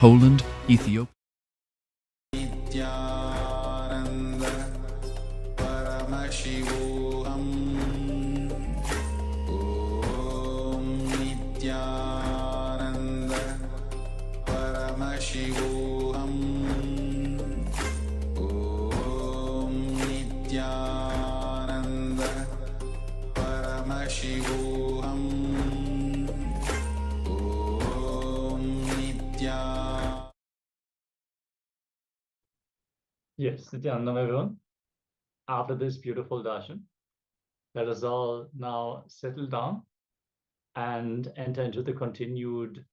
Poland, Ethiopia. Nithyananda Paramashivoham Om Nithyananda Paramashivoham Om Nithyananda Paramashivoham Om Nithyananda. Yes, Nithyananda, everyone. After this beautiful darshan, let us all now settle down and enter into the continued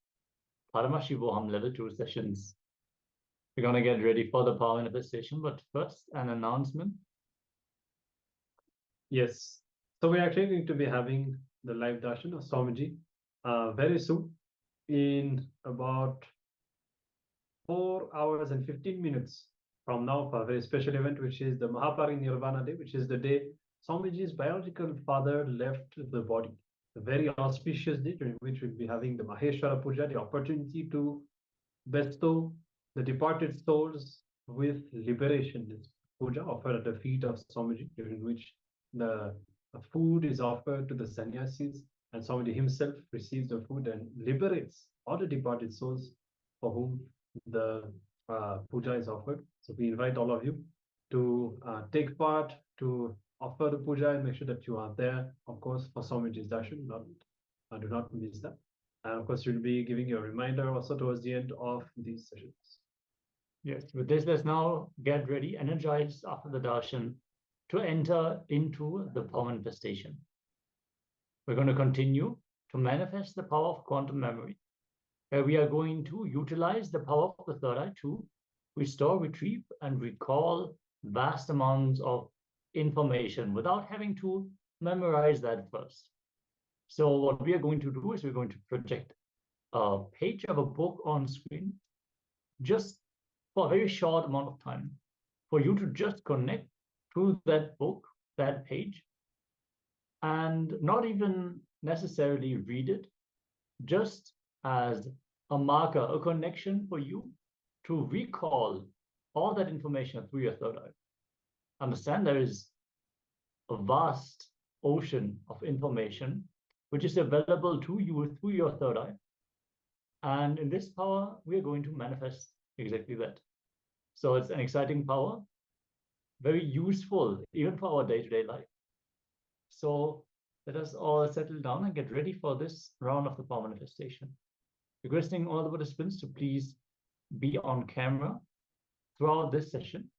Paramashivoham Level 2 sessions. We're going to get ready for the power manifestation, but first, an announcement. Yes. So we're actually going to be having the live darshan of Swamiji very soon, in about 4 hours and 15 minutes from now, for a very special event, which is the Mahaparinirvana Day, which is the day Swamiji's biological father left the body. A very auspicious day during which we'll be having the Maheshwara Puja, the opportunity to bestow the departed souls with liberation. This puja offered at the feet of Swamiji, during which the food is offered to the sannyasis, and Swamiji himself receives the food and liberates all the departed souls for whom the puja is offered. So we invite all of you to take part, to offer the puja, and make sure that you are there, of course, for Swamiji's darshan. Do not miss that. And of course, we'll be giving you a reminder also towards the end of these sessions. Yes, with this, let's now get ready, energized after the darshan, to enter into the power manifestation. We're going to continue to manifest the power of quantum memory, where we are going to utilize the power of the third eye to restore, retrieve, and recall vast amounts of information without having to memorize that first. So what we are going to do is we're going to project a page of a book on screen just for a very short amount of time, for you to just connect to that book, that page, and not even necessarily read it, just as a marker, a connection for you to recall all that information through your third eye. Understand there is a vast ocean of information which is available to you through your third eye. And in this power, we are going to manifest exactly that. So it's an exciting power, very useful even for our day-to-day life. So let us all settle down and get ready for this round of the power manifestation. Requesting all the participants to please be on camera throughout this session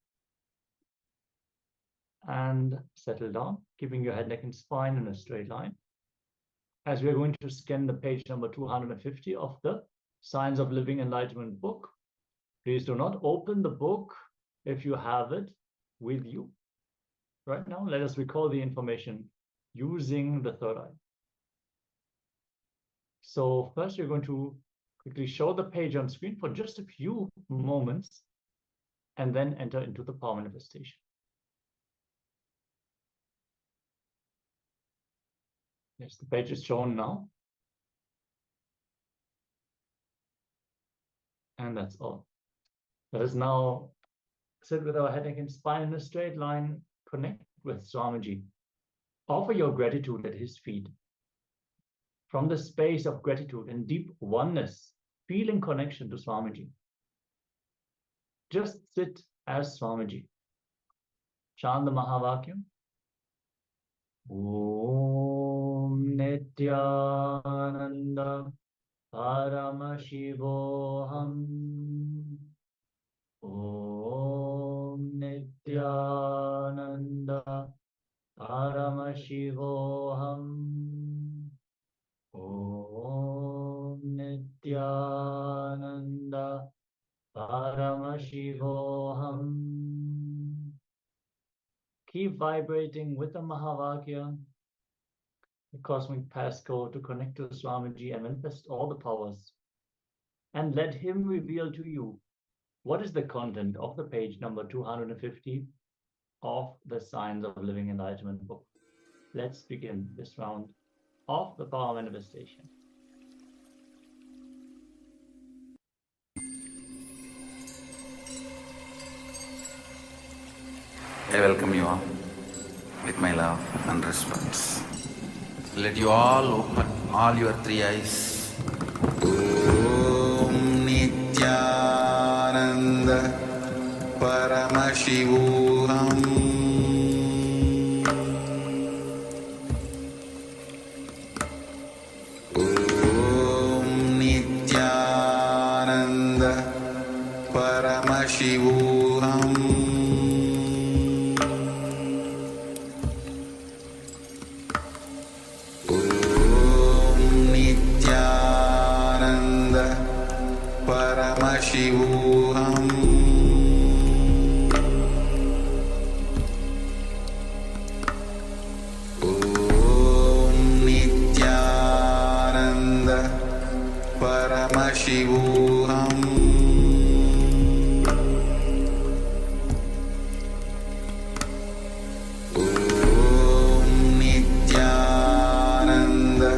and settle down, keeping your head, neck, and spine in a straight line. As we are going to scan the page number 250 of the Signs of Living Enlightenment book, please do not open the book if you have it with you. Right now, let us recall the information using the third eye. So first, we're going to quickly show the page on screen for just a few moments and then enter into the power manifestation. Yes, the page is shown now. And that's all. Let us now sit with our head, neck, and spine in a straight line, connect with Swamiji. Offer your gratitude at his feet. From the space of gratitude and deep oneness, feeling connection to Swamiji. Just sit as Swamiji. Chant the Mahavakyam. Om Nithyananda Paramashivoham. Om Nithyananda Paramashivoham. Om Nithyananda Paramashivoham. Keep vibrating with the Mahavakya, the cosmic passcode, to connect to Swamiji and manifest all the powers. And let him reveal to you what is the content of the page number 250 of the Signs of Living Enlightenment book. Let's begin this round of the power manifestation. I welcome you all with my love and respect. Let you all open all your three eyes. Om Nithyananda Paramashivoham. Om Nithyananda Paramashivoham. Paramashivoham. Om Nithyananda Paramashivoham. Om Nithyananda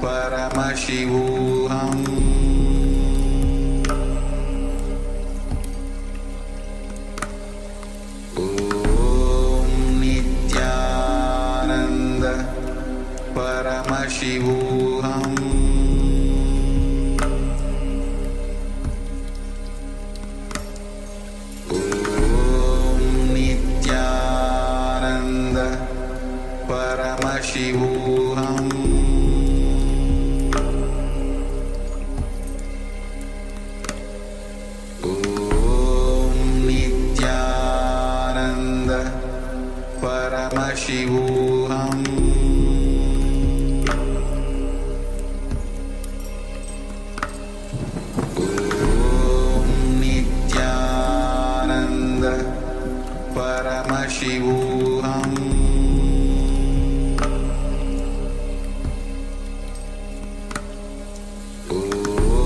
Paramashivoham. Paramashivoham. Om Nithyananda Paramashivoham. Om Nithyananda Paramashivoham. Paramashivoham.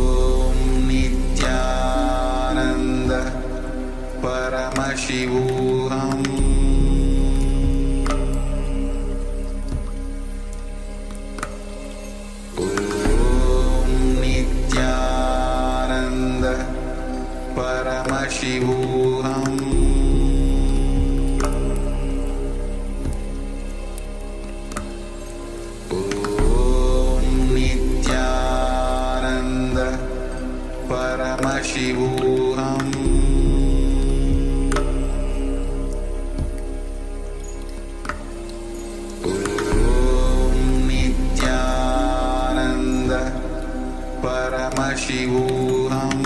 Om Nithyananda Paramashivoham. Om Nithyananda Paramashivoham. Paramashivoham. Om Nithyananda Paramashivoham. Om Nithyananda Paramashivoham.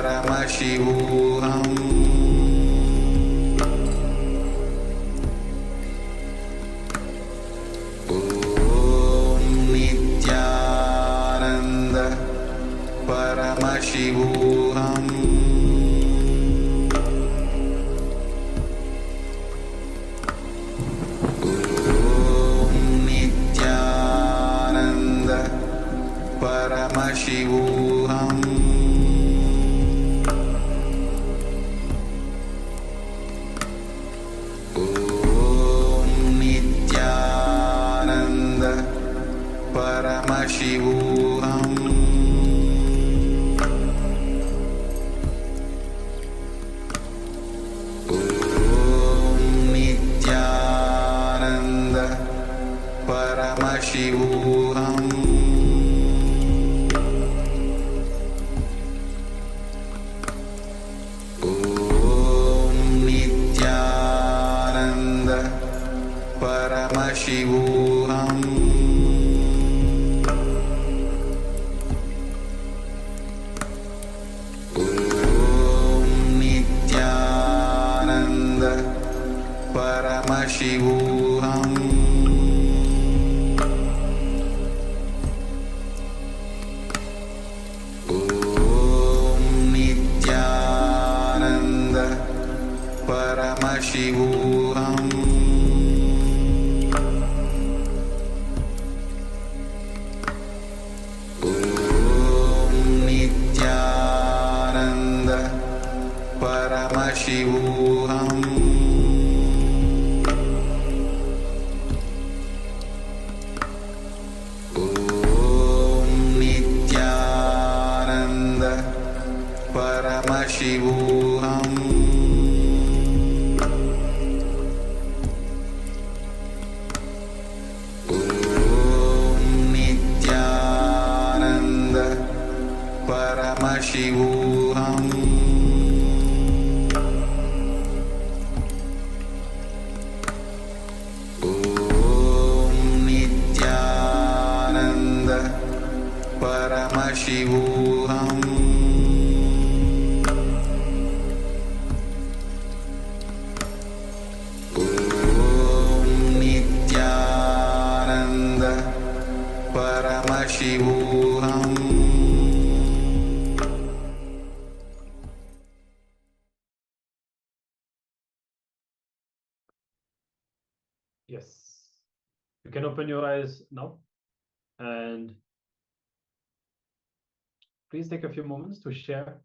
Paramashivoham. Om Nithyananda Paramashivoham. Om Nithyananda Paramashivoham. Paramashivoham. Om Nithyananda Paramashivoham. Om Nithyananda Paramashivoham. Paramashivoham. Om Nithyananda Paramashivoham. Paramashivoham Om Nithyananda Paramashivoham Om Nithyananda Paramashivoham. Yes. You can open your eyes now and please take a few moments to share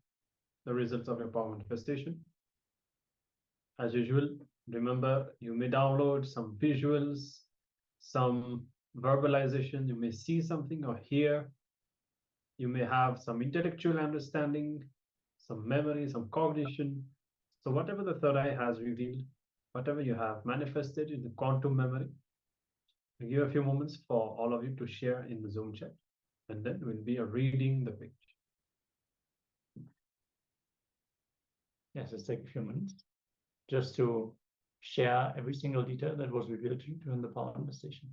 the results of your power manifestation. As usual, remember you may download some visuals, some verbalization, you may see something or hear, you may have some intellectual understanding, some memory, some cognition. So whatever the third eye has revealed, whatever you have manifested in the quantum memory, I'll give a few moments for all of you to share in the Zoom chat, and then we'll be reading the page. Yes, let's take a few minutes just to share every single detail that was revealed to you during the power manifestation.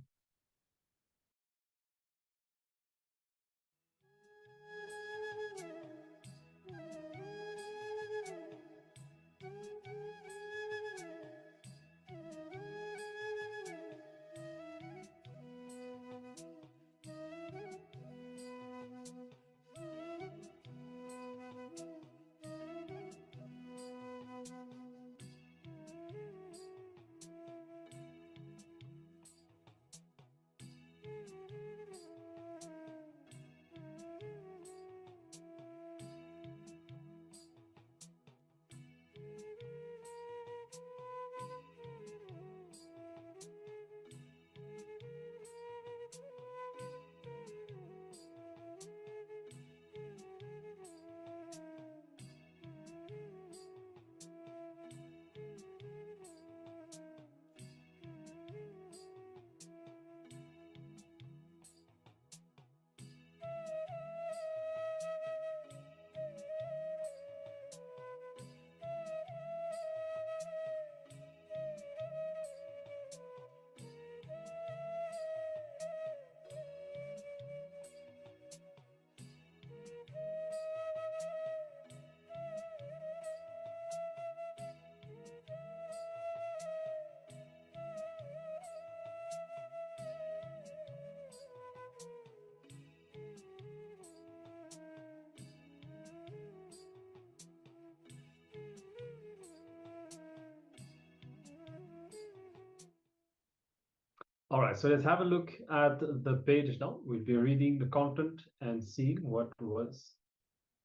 All right, so let's have a look at the page now. We'll be reading the content and seeing what was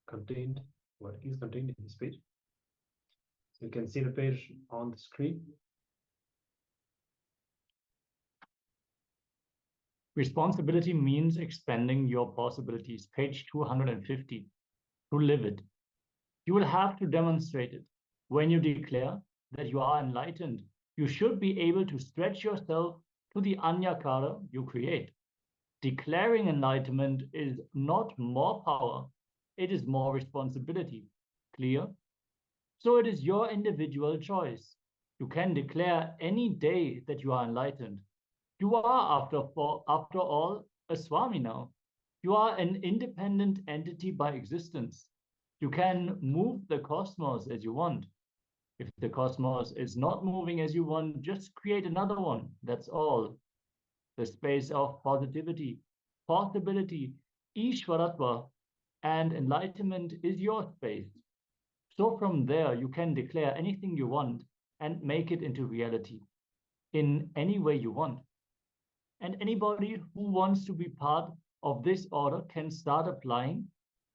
contained, what is contained in this page. So you can see the page on the screen. Responsibility means expanding your possibilities. Page 250. To live it, you will have to demonstrate it. When you declare that you are enlightened, you should be able to stretch yourself to the anyakara you create. Declaring enlightenment is not more power, it is more responsibility. Clear? So it is your individual choice. You can declare any day that you are enlightened. You are, after all, a Swami now. You are an independent entity by existence. You can move the cosmos as you want. If the cosmos is not moving as you want, just create another one. That's all. The space of positivity, possibility, Ishvaratva, and enlightenment is your space. So from there, you can declare anything you want and make it into reality in any way you want. And anybody who wants to be part of this order can start applying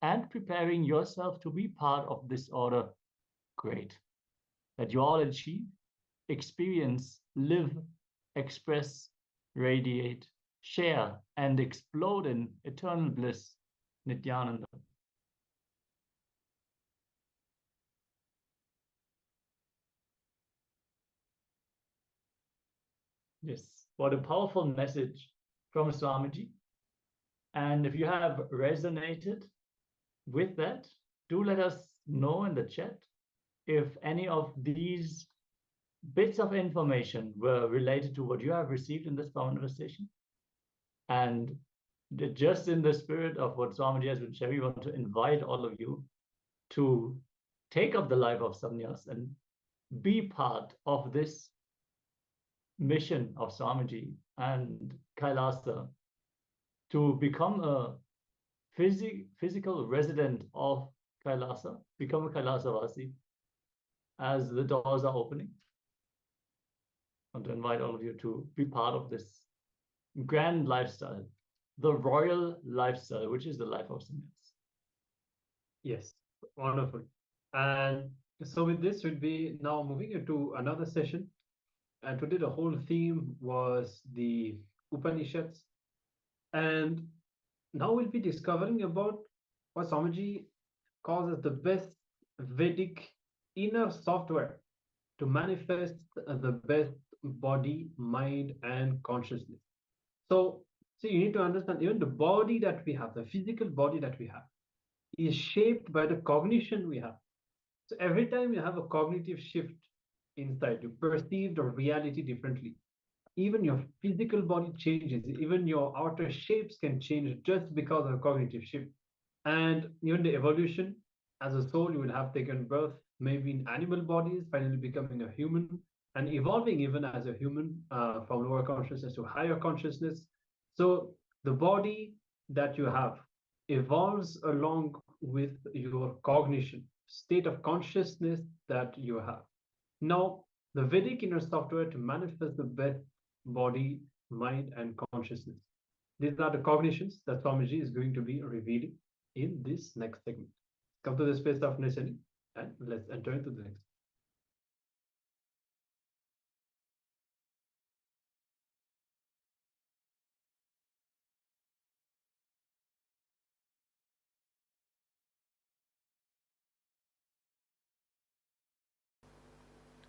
and preparing yourself to be part of this order. Great. That you all achieve, experience, live, express, radiate, share, and explode in eternal bliss. Nithyananda. Yes, what a powerful message from Swamiji. And if you have resonated with that, do let us know in the chat if any of these bits of information were related to what you have received in this manifestation. And just in the spirit of what Swamiji has been sharing, we want to invite all of you to take up the life of sannyas and be part of this mission of Swamiji and Kailasa to become a physical resident of Kailasa, become a Kailasavasi as the doors are opening. I want to invite all of you to be part of this grand lifestyle, the royal lifestyle, which is the life of sannyas. Yes, wonderful. And so with this, we'll be now moving into another session. And today the whole theme was the Upanishads. And now we'll be discovering about what Swamiji calls as the best Vedic inner software to manifest the best body, mind, and consciousness. So you need to understand, even the body that we have, the physical body that we have, is shaped by the cognition we have. So every time you have a cognitive shift inside, you perceive the reality differently. Even your physical body changes, even your outer shapes can change just because of a cognitive shift. And even the evolution, as a soul, you will have taken birth maybe in animal bodies, finally becoming a human, and evolving even as a human from lower consciousness to higher consciousness. So the body that you have evolves along with your cognition, state of consciousness that you have. Now, the Vedic inner software to manifest the best body, mind, and consciousness. These are the cognitions that Swamiji is going to be revealing in this next segment. Come to the space of listening and let's enter into the next.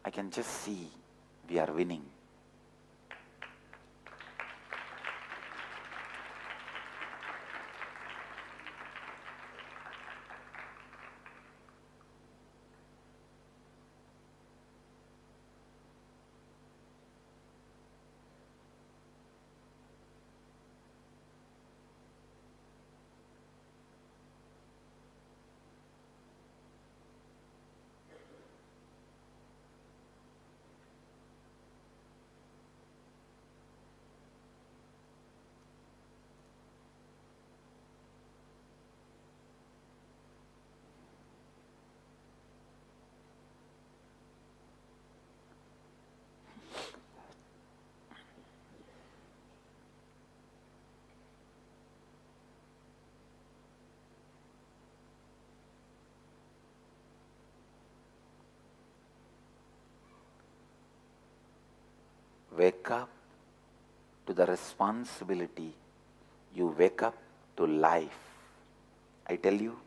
I can just see we are winning. Wake up to the responsibility. You wake up to life. I tell you,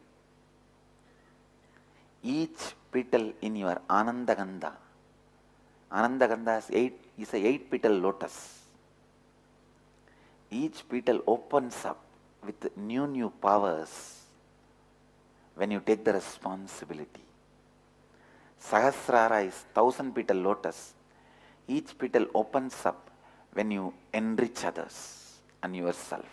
each petal in your Anandagandha is a 8-petal lotus. Each petal opens up with new powers when you take the responsibility. Sahasrara is 1,000-petal lotus. Each petal opens up when you enrich others and yourself.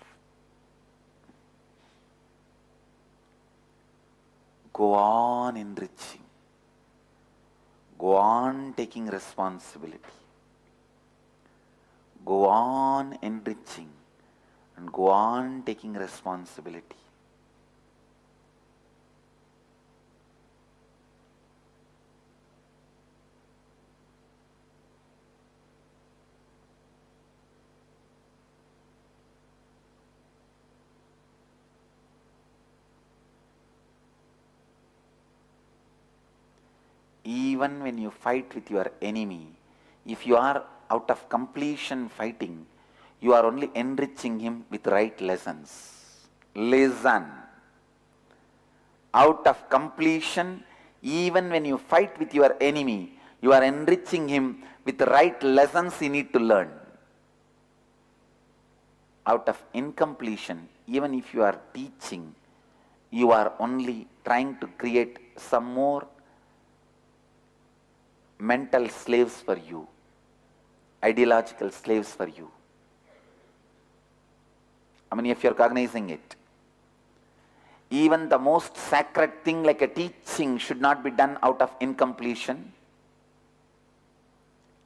Go on enriching. Go on taking responsibility. Go on enriching and go on taking responsibility. Even when you fight with your enemy, if you are out of completion fighting, you are only enriching him with right lessons. Listen. Out of completion, even when you fight with your enemy, you are enriching him with the right lessons he need to learn. Out of incompletion, even if you are teaching, you are only trying to create some more mental slaves for you, ideological slaves for you. I mean, if you're cognizing it, even the most sacred thing like a teaching should not be done out of incompletion.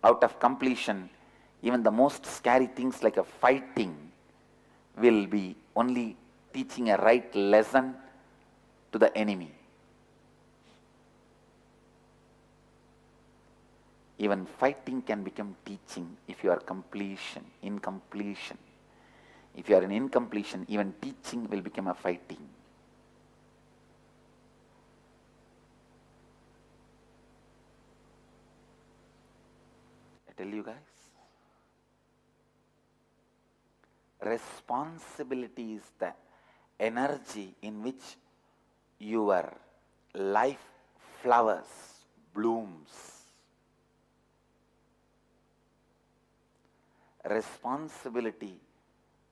Out of completion, even the most scary things like a fighting will be only teaching a right lesson to the enemy. Even fighting can become teaching if you are incompletion. If you are in incompletion, even teaching will become a fighting. I tell you guys, responsibility is the energy in which your life flowers, blooms. Responsibility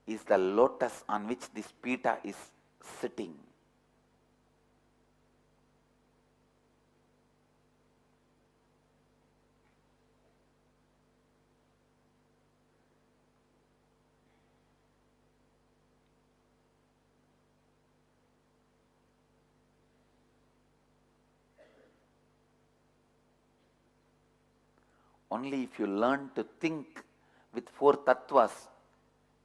is the lotus on which this pita is sitting. Only if you learn to think with four tattvas,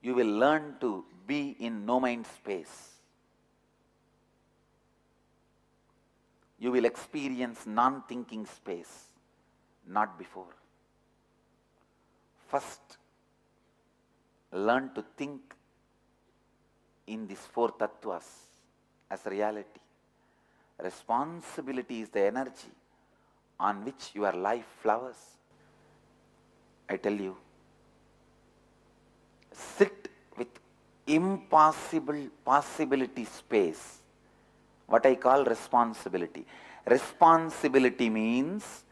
you will learn to be in no mind space. You will experience non-thinking space, not before. First, learn to think in these four tattvas as reality. Responsibility is the energy on which your life flowers. I tell you, sit with impossible possibility space. What I call responsibility. Responsibility means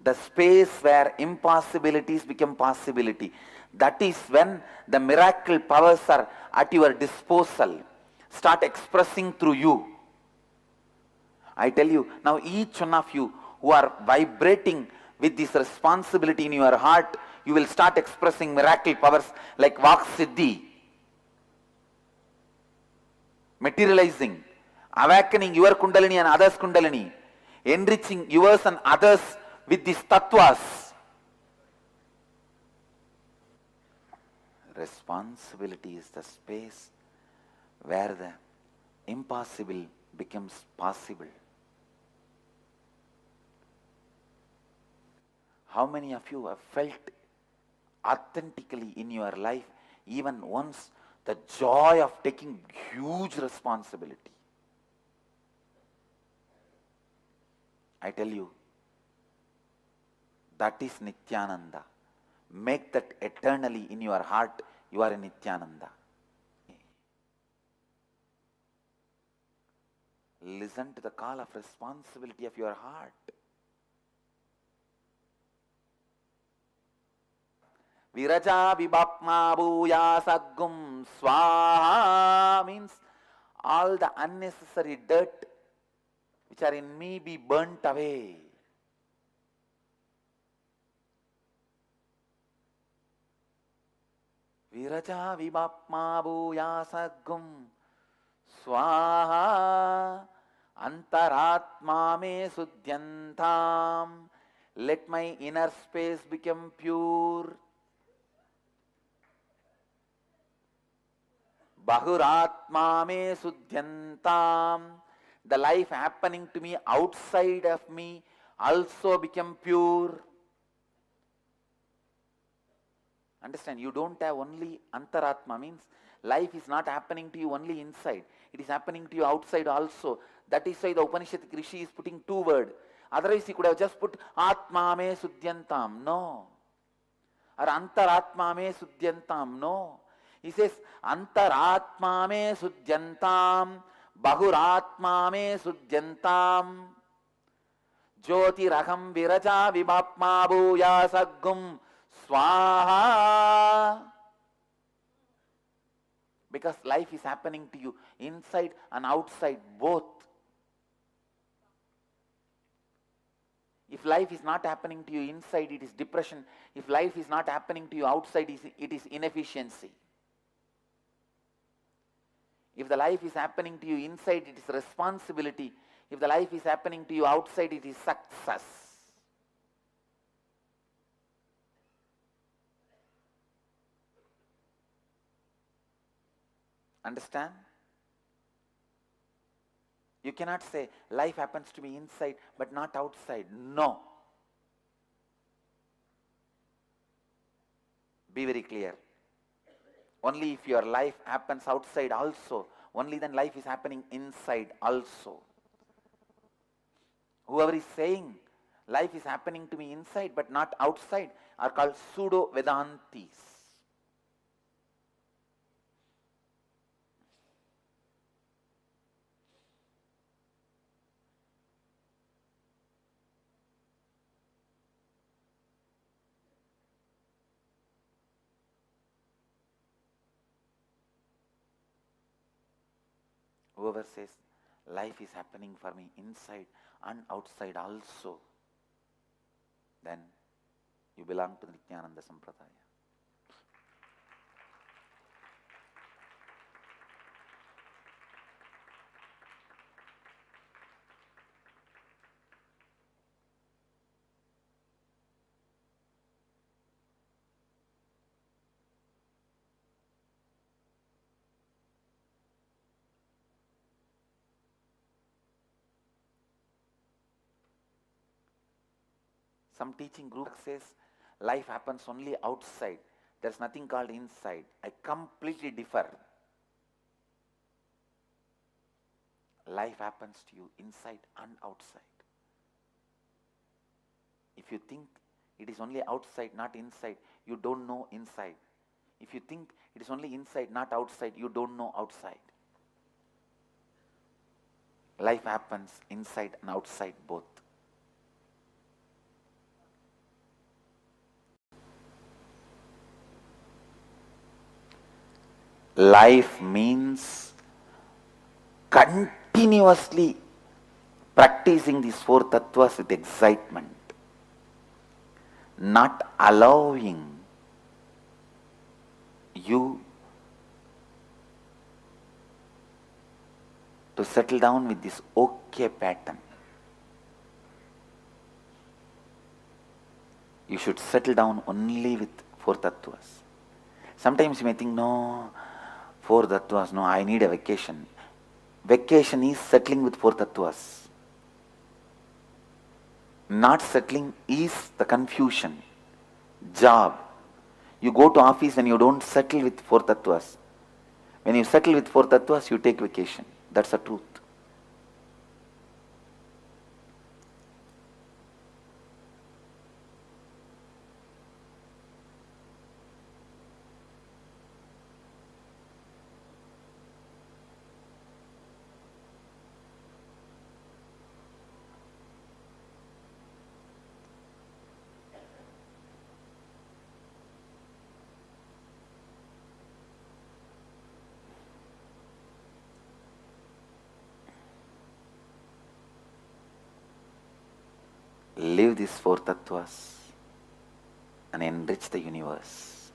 the space where impossibilities become possibility. That is when the miracle powers are at your disposal. Start expressing through you. I tell you, now each one of you who are vibrating with this responsibility in your heart, you will start expressing miracle powers like Vak Siddhi, materializing, awakening your Kundalini and others' Kundalini, enriching yours and others with these tattvas. Responsibility is the space where the impossible becomes possible. How many of you have felt authentically in your life, even once, the joy of taking huge responsibility? I tell you, that is Nithyananda. Make that eternally in your heart. You are in Nithyananda. Listen to the call of responsibility of your heart. Viraja vibhapma bhuya saggum swaha means all the unnecessary dirt which are in me be burnt away. Viraja vibhapma bhuya saggum swaha antaratma me suddhyantam. Let my inner space become pure. Bahuratma me suddhyantam. The life happening to me outside of me also become pure. Understand, you don't have only antaratma, means life is not happening to you only inside. It is happening to you outside also. That is why the Upanishadic Rishi is putting two words. Otherwise he could have just put atma me suddhyantam. No. Or antaratma me suddhyantam. No. He says, antaratma me suddhyantam, bahuratma me suddhyantam, jyotiraham viraja vibhapma bhuya saggum swaha. Because life is happening to you inside and outside both. If life is not happening to you inside, it is depression. If life is not happening to you outside, it is inefficiency. If the life is happening to you inside, it is responsibility. If the life is happening to you outside, it is success. Understand? You cannot say, life happens to me inside but not outside. No. Be very clear. Only if your life happens outside also, only then life is happening inside also. Whoever is saying, life is happening to me inside but not outside, are called pseudo-Vedantis. Whoever says, life is happening for me inside and outside also, then you belong to the Nithyananda Sampradaya. Some teaching group says life happens only outside. There's nothing called inside. I completely differ. Life happens to you inside and outside. If you think it is only outside, not inside, you don't know inside. If you think it is only inside, not outside, you don't know outside. Life happens inside and outside both. Life means continuously practicing these four tattvas with excitement, not allowing you to settle down with this okay pattern. You should settle down only with four tattvas. Sometimes you may think, no, four tattvas, no, I need a vacation. Vacation is settling with four tattvas. Not settling is the confusion. Job. You go to office when you don't settle with four tattvas. When you settle with four tattvas, you take vacation. That's the truth. Live these four tattvas and enrich the universe.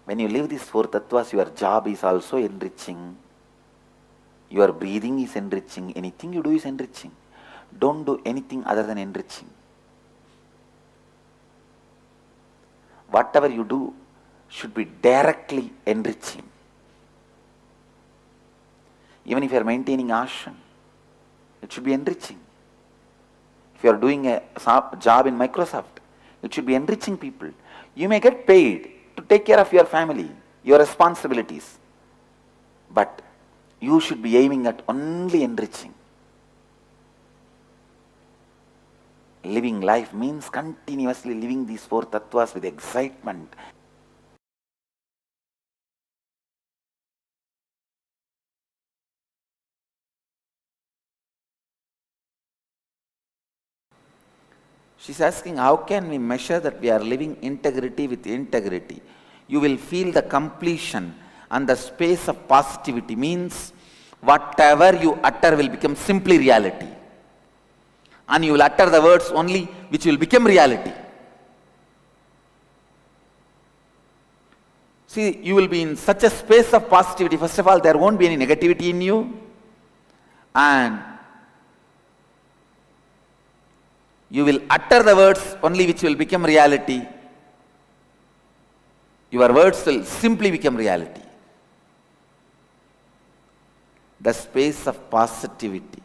When you live these four tattvas, your job is also enriching. Your breathing is enriching. Anything you do is enriching. Don't do anything other than enriching. Whatever you do should be directly enriching. Even if you are maintaining ashram, it should be enriching. If you are doing a job in Microsoft, it should be enriching people. You may get paid to take care of your family, your responsibilities, but you should be aiming at only enriching. Living life means continuously living these four tattvas with excitement. She's asking, how can we measure that we are living integrity with integrity? You will feel the completion And the space of positivity means whatever you utter will become simply reality. And you will utter the words only which will become reality. See, you will be in such a space of positivity. First of all, there won't be any negativity in you. And you will utter the words only which will become reality. Your words will simply become reality. The space of positivity.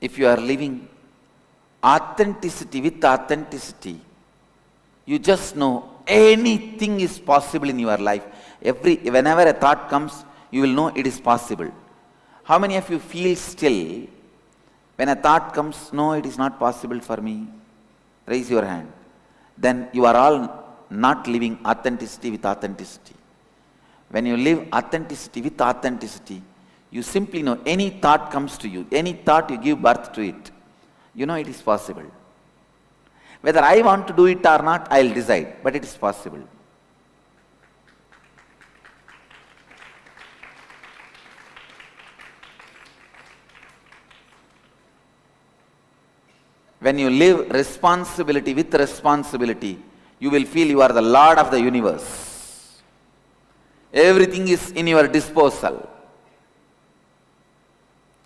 If you are living authenticity with authenticity, you just know anything is possible in your life. Whenever a thought comes, you will know it is possible. How many of you feel still when a thought comes, no, it is not possible for me? Raise your hand. Then you are all not living authenticity with authenticity. When you live authenticity with authenticity, you simply know any thought comes to you, any thought you give birth to it, you know it is possible. Whether I want to do it or not, I will decide, but it is possible. When you live responsibility with responsibility, you will feel you are the Lord of the universe. Everything is in your disposal.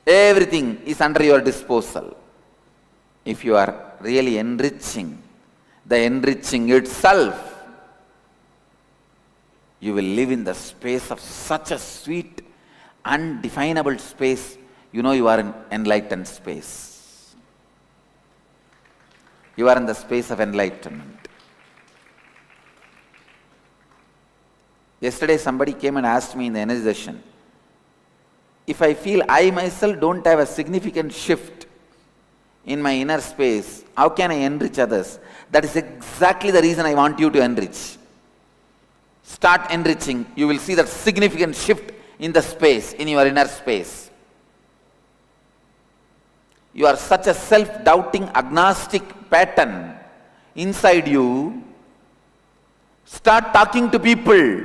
Everything is under your disposal. If you are really enriching, the enriching itself, you will live in the space of such a sweet, undefinable space. You know you are in enlightened space. You are in the space of enlightenment. Yesterday somebody came and asked me in the energy session, if I feel I myself don't have a significant shift in my inner space, how can I enrich others? That is exactly the reason I want you to enrich. Start enriching, you will see that significant shift in the space, in your inner space. You are such a self-doubting, agnostic pattern inside you. Start talking to people.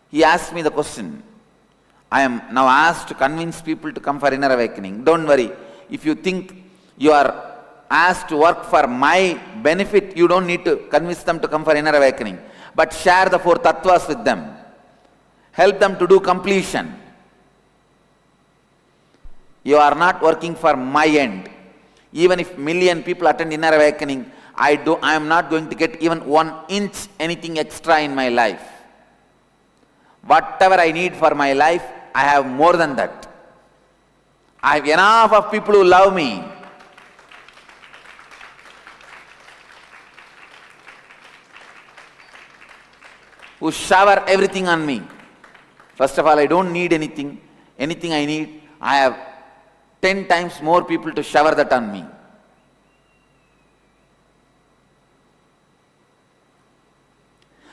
He asked me the question. I am now asked to convince people to come for inner awakening. Don't worry. If you think you are asked to work for my benefit, you don't need to convince them to come for inner awakening. But share the 4 tattvas with them. Help them to do completion. You are not working for my end. Even if million people attend inner awakening, I am not going to get even 1 inch anything extra in my life. Whatever I need for my life, I have more than that. I have enough of people who love me. Who shower everything on me. First of all, I don't need anything. Anything I need, I have 10 times more people to shower that on me.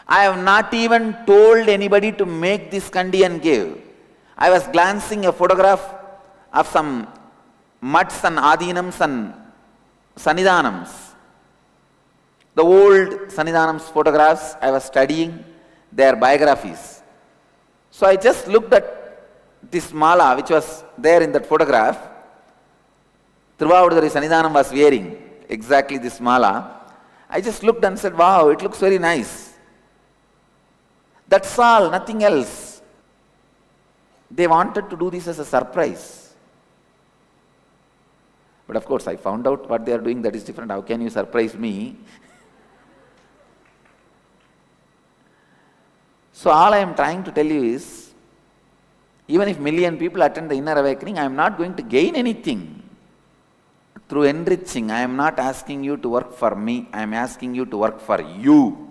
I have not even told anybody to make this kandi and give. I was glancing a photograph of some mutts and adinams and sannidhanams. The old sannidhanams photographs, I was studying their biographies. So I just looked at this mala which was there in that photograph. Thiruvavuduthurai Sannidhanam was wearing exactly this mala. I just looked and said, wow, it looks very nice. That's all, nothing else. They wanted to do this as a surprise. But of course, I found out what they are doing that is different. How can you surprise me? So all I am trying to tell you is, even if million people attend the inner awakening, I am not going to gain anything. Through enriching, I am not asking you to work for me, I am asking you to work for you.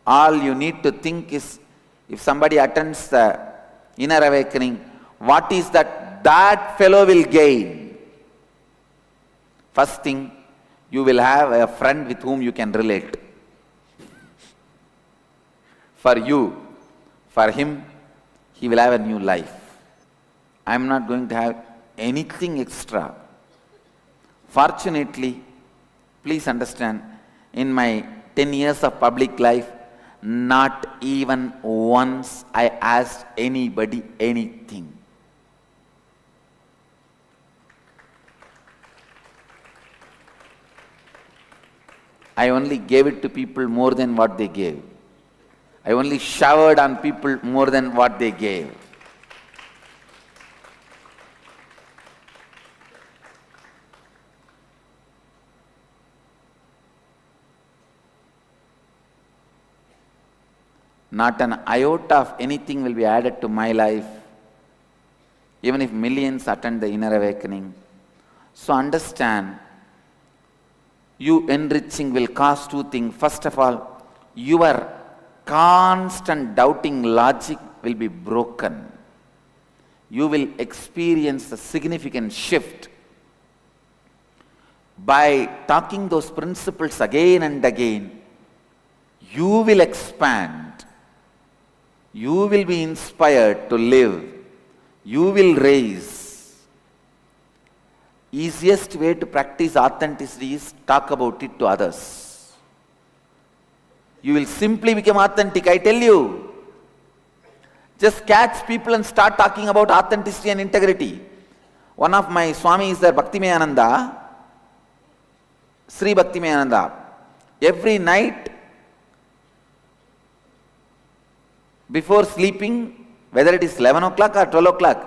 All you need to think is, if somebody attends the inner awakening, what is that fellow will gain? First thing, you will have a friend with whom you can relate. For you, for him, he will have a new life. I am not going to have anything extra. Fortunately, please understand, in my 10 years of public life, not even once I asked anybody anything. I only gave it to people more than what they gave. I only showered on people more than what they gave. Not an iota of anything will be added to my life, even if millions attend the inner awakening. So understand, you enriching will cause two things. First of all, your constant doubting logic will be broken. You will experience a significant shift. By talking those principles again and again, you will expand. You will be inspired to live. You will raise. Easiest way to practice authenticity is talk about it to others. You will simply become authentic, I tell you. Just catch people and start talking about authenticity and integrity. One of my Swamis there, Bhaktimayananda, Sri Bhaktimayananda, every night before sleeping, whether it is 11 o'clock or 12 o'clock,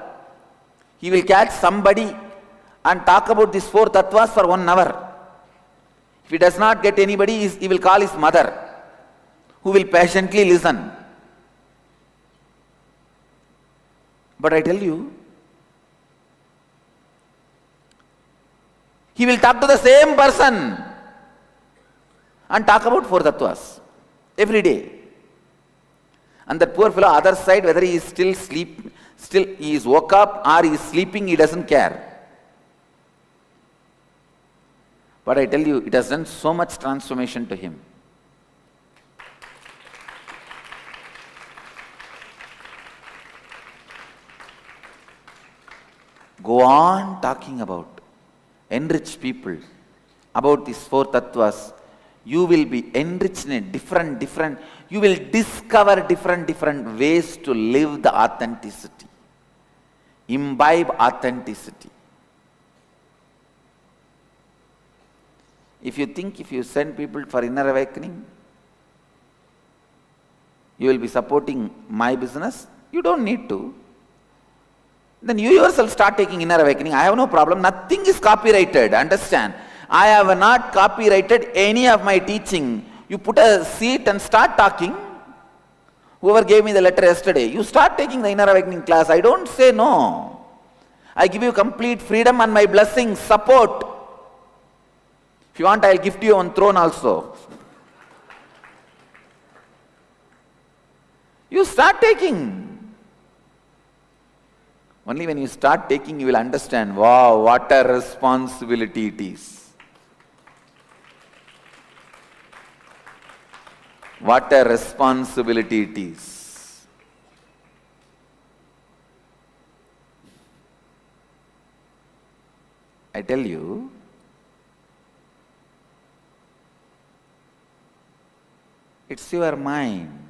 he will catch somebody and talk about these four tattvas for 1 hour. If he does not get anybody, he will call his mother, who will patiently listen. But I tell you, he will talk to the same person and talk about four tattvas every day. And that poor fellow, other side, whether he is still he is woke up or he is sleeping, he doesn't care. But I tell you, it has done so much transformation to him. Go on talking about, enrich people about these four tattvas. You will be enriched in a different, you will discover different ways to live the authenticity. Imbibe authenticity. If you think if you send people for inner awakening, you will be supporting my business, you don't need to. Then you yourself start taking inner awakening. I have no problem. Nothing is copyrighted. Understand? I have not copyrighted any of my teaching. You put a seat and start talking. Whoever gave me the letter yesterday, you start taking the inner awakening class. I don't say no. I give you complete freedom and my blessings, support. If you want, I'll gift you one throne also. You start taking. Only when you start taking, you will understand, wow, what a responsibility it is. What a responsibility it is. I tell you, it's your mind.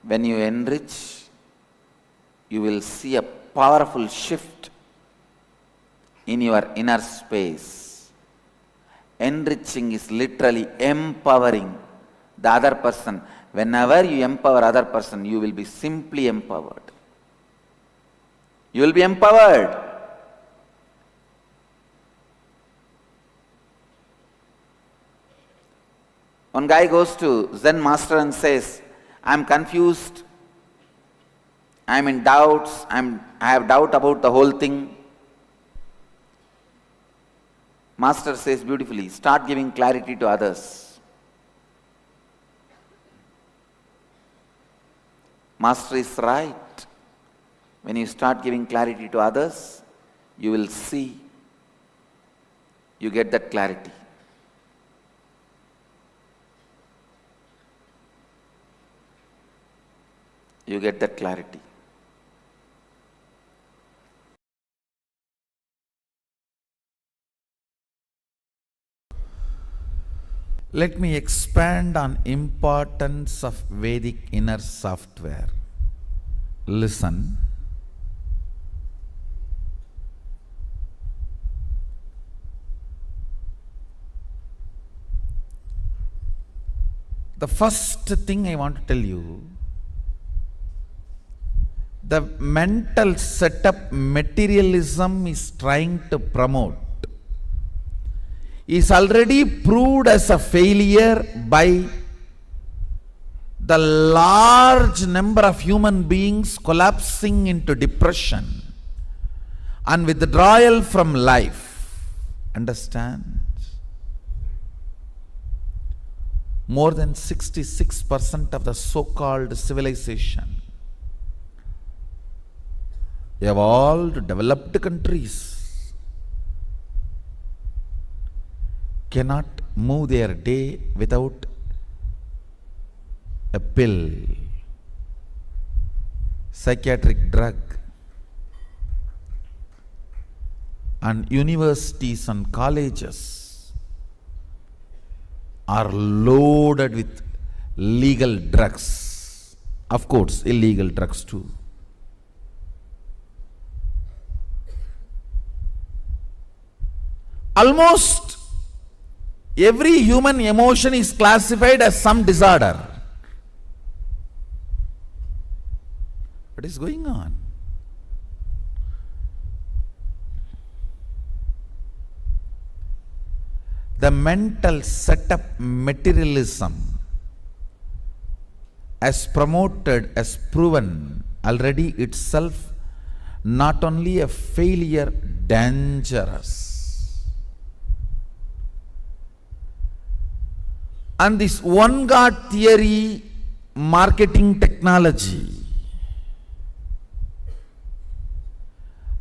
When you enrich, you will see a powerful shift in your inner space. Enriching is literally empowering the other person. Whenever you empower other person, you will be simply empowered. You will be empowered. One guy goes to Zen master and says, I'm confused, I'm in doubts, I have doubt about the whole thing. Master says beautifully, start giving clarity to others. Master is right. When you start giving clarity to others, you will see, you get that clarity. You get that clarity. Let me expand on importance of Vedic inner software. Listen. The first thing I want to tell you, the mental setup materialism is trying to promote is already proved as a failure by the large number of human beings collapsing into depression and withdrawal from life. Understand? More than 66% of the so-called civilization, evolved, developed countries cannot move their day without a pill, psychiatric drug, and universities and colleges are loaded with legal drugs. Of course, illegal drugs too. Almost every human emotion is classified as some disorder. What is going on? The mental setup materialism, as promoted, as proven already itself, not only a failure, dangerous. And this one God theory marketing technology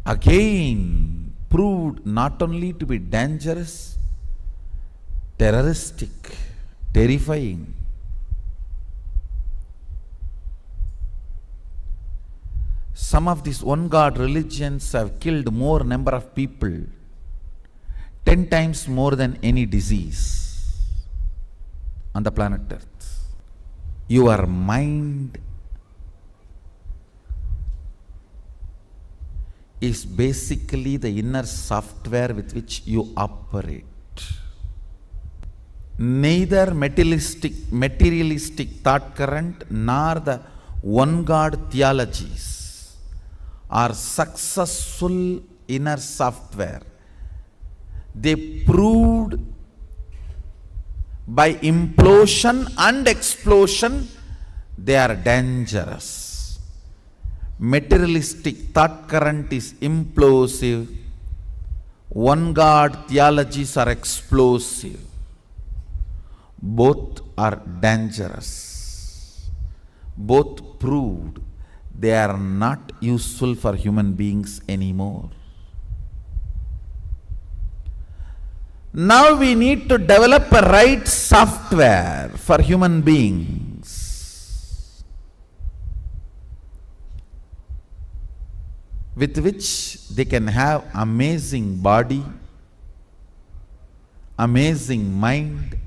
again proved not only to be dangerous, terroristic, terrifying. Some of these one God religions have killed more number of people, 10 times more than any disease on the planet Earth. Your mind is basically the inner software with which you operate. Neither materialistic thought current nor the one God theologies are successful inner software. They proved by implosion and explosion they are dangerous. Materialistic thought current is implosive. One God theologies are explosive. Both are dangerous. Both proved they are not useful for human beings anymore. Now we need to develop a right software for human beings with which they can have amazing body, amazing mind,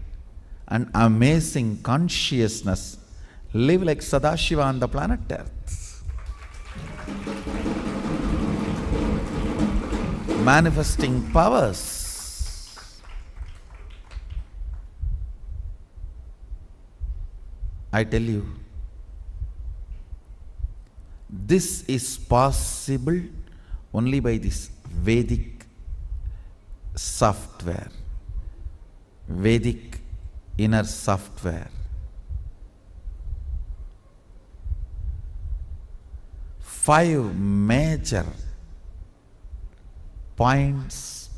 and amazing consciousness. Live like Sadashiva on the planet Earth. Manifesting powers. I tell you, this is possible only by this Vedic software, Vedic inner software. 5 major points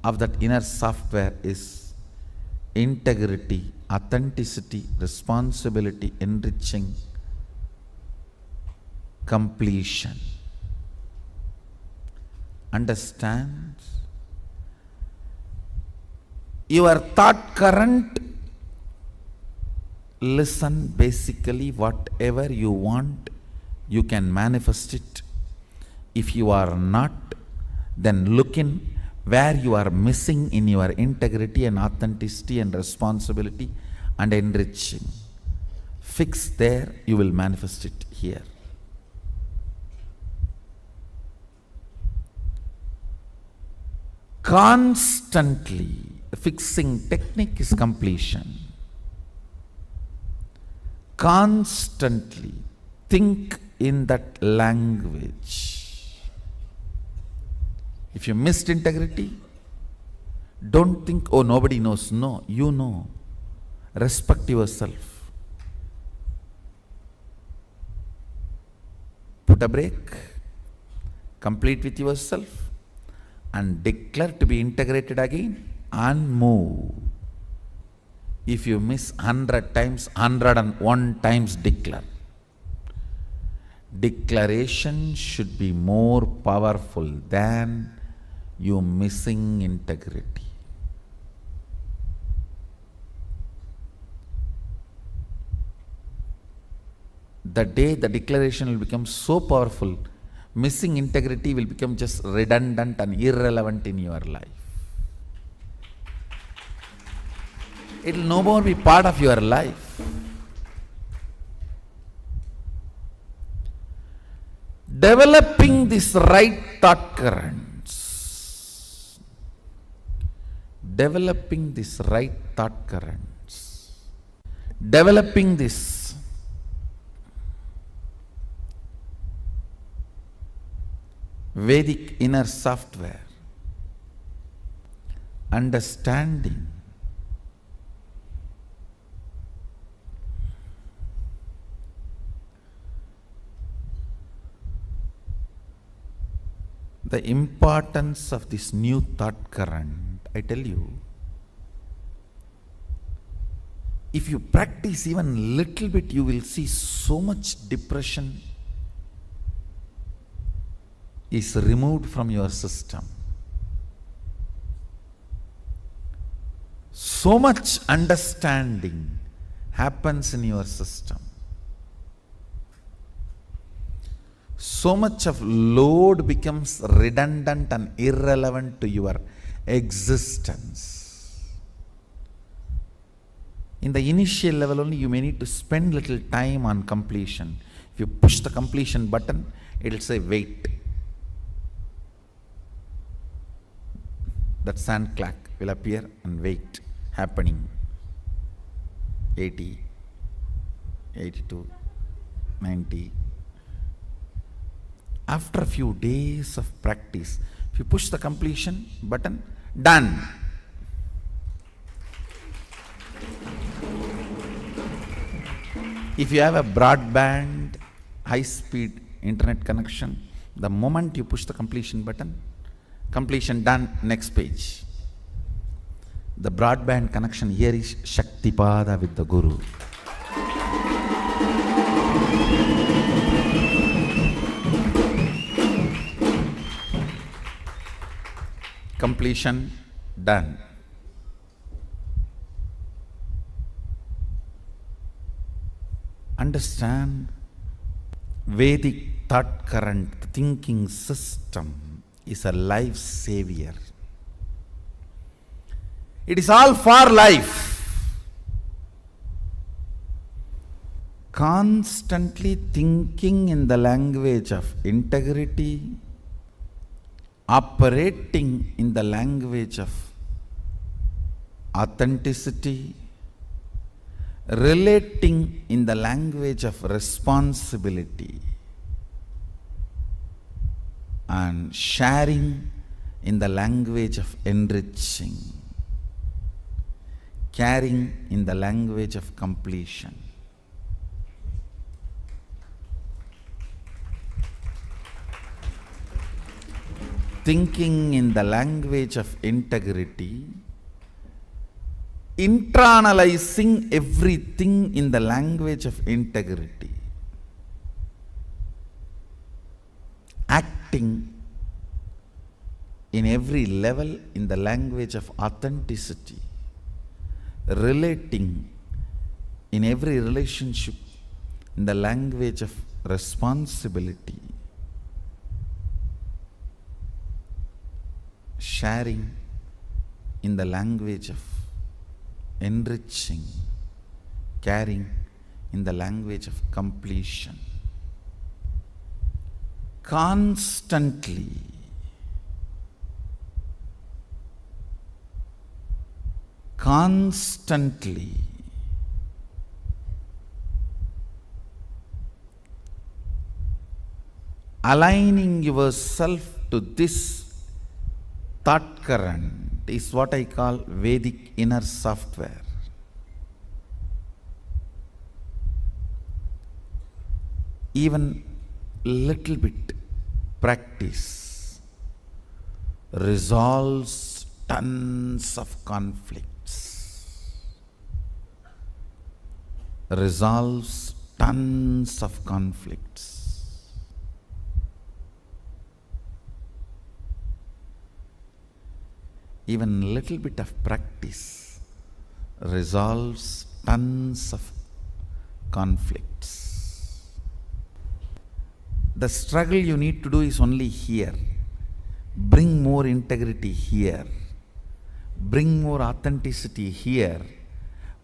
of that inner software is integrity, authenticity, responsibility, enriching, completion. Understand? Your thought current, listen, basically whatever you want, you can manifest it. If you are not, then look in where you are missing in your integrity and authenticity and responsibility and enriching. Fix there, you will manifest it here. Constantly, the fixing technique is completion. Constantly think in that language. If you missed integrity, don't think, oh, nobody knows. No, you know. Respect yourself. Put a break. Complete with yourself. And declare to be integrated again and move. If you miss 100 times, 101 times declare. Declaration should be more powerful than you missing integrity. The day the declaration will become so powerful, missing integrity will become just redundant and irrelevant in your life. It will no more be part of your life. Developing this right thought currents. Developing this right thought currents. Developing this Vedic inner software. Understanding the importance of this new thought current. I tell you, if you practice even little bit, you will see so much depression is removed from your system. So much understanding happens in your system. So much of load becomes redundant and irrelevant to your existence. In the initial level only, you may need to spend little time on completion. If you push the completion button, it will say wait. That sand clock will appear and wait, happening. 80, 82, 90. After a few days of practice, if you push the completion button, done. If you have a broadband, high-speed internet connection, the moment you push the completion button, completion done, next page. The broadband connection here is Shaktipada with the Guru. Completion done. Understand, Vedic thought current, thinking system is a life savior. It is all for life. Constantly thinking in the language of integrity, operating in the language of authenticity, relating in the language of responsibility, and sharing in the language of enriching, caring in the language of completion. thinking in the language of integrity, internalizing everything in the language of integrity, acting in every level in the language of authenticity, relating in every relationship in the language of responsibility, sharing in the language of enriching, caring in the language of completion. Constantly aligning yourself to this thought current is what I call Vedic inner software. Even little bit practice resolves tons of conflicts. Resolves tons of conflicts. Even little bit of practice resolves tons of conflicts. The struggle you need to do is only here. Bring more integrity here. Bring more authenticity here.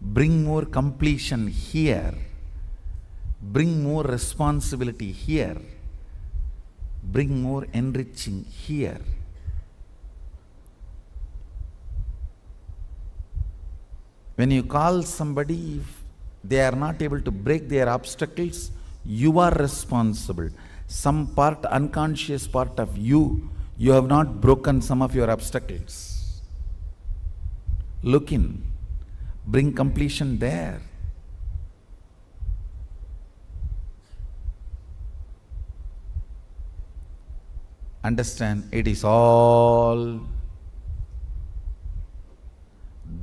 Bring more completion here. Bring more responsibility here. Bring more enriching here. When you call somebody, if they are not able to break their obstacles, you are responsible. Some part, unconscious part of you, you have not broken some of your obstacles. Look in, bring completion there. Understand, it is all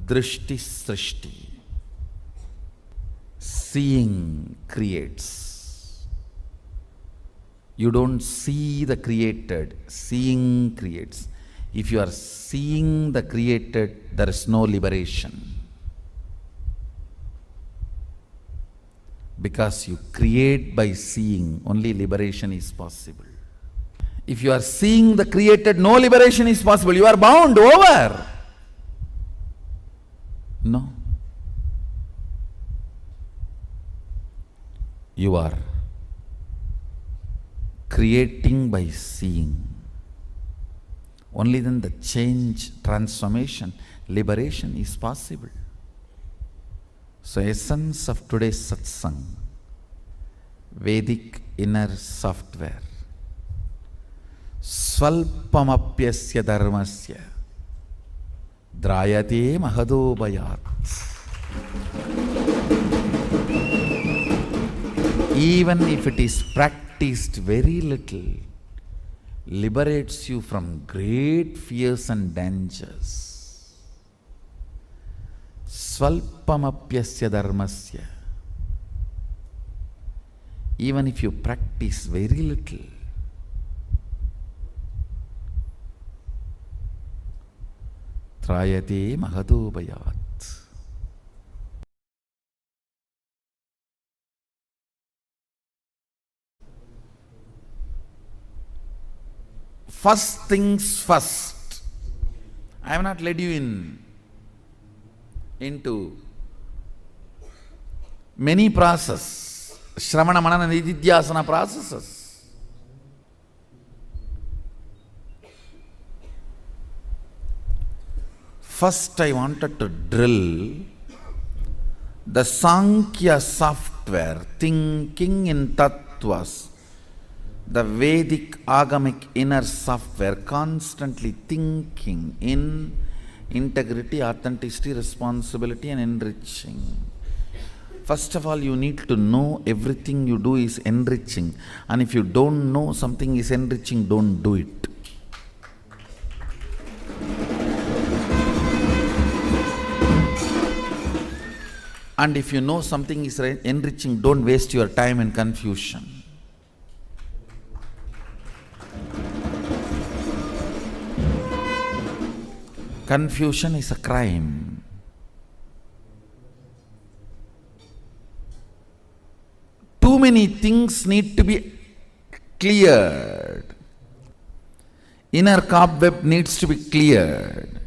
drishti srishti. Seeing creates. You don't see the created, seeing creates. If you are seeing the created, there is no liberation. Because you create by seeing, only liberation is possible. If you are seeing the created, no liberation is possible. You are bound over. No. You are creating by seeing. Only then the change, transformation, liberation is possible. So essence of today's satsang, Vedic inner software. Svalpamapyasya dharmasya drayate mahadobhayat. Even if it is practiced very little, liberates you from great fears and dangers. Svalpamapyasya dharmasya. Even if you practice very little, trayate mahadobhayat. First things first. I have not led you into many processes, Shravana, Manana, Nididhyasana processes. First I wanted to drill the Sankhya software, thinking in tattvas, the Vedic agamic inner software, constantly thinking in integrity, authenticity, responsibility and enriching. First of all, you need to know everything you do is enriching. And if you don't know something is enriching, don't do it. And if you know something is enriching, don't waste your time in confusion. Confusion is a crime. Too many things need to be cleared. Inner cobweb needs to be cleared.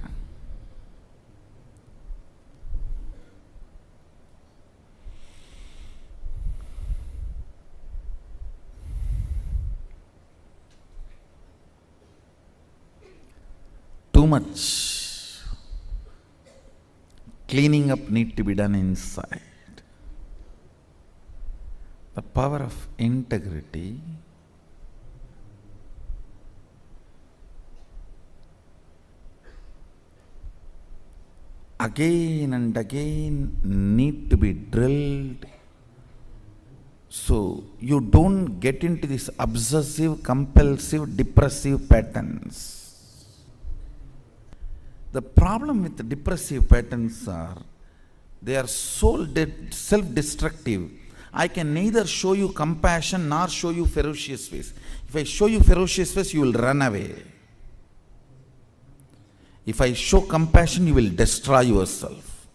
Too much cleaning up need to be done inside. The power of integrity again and again need to be drilled, so you don't get into this obsessive, compulsive, depressive patterns. The problem with the depressive patterns are, they are so self-destructive. I can neither show you compassion nor show you ferocious face. If I show you ferocious face, you will run away. If I show compassion, you will destroy yourself.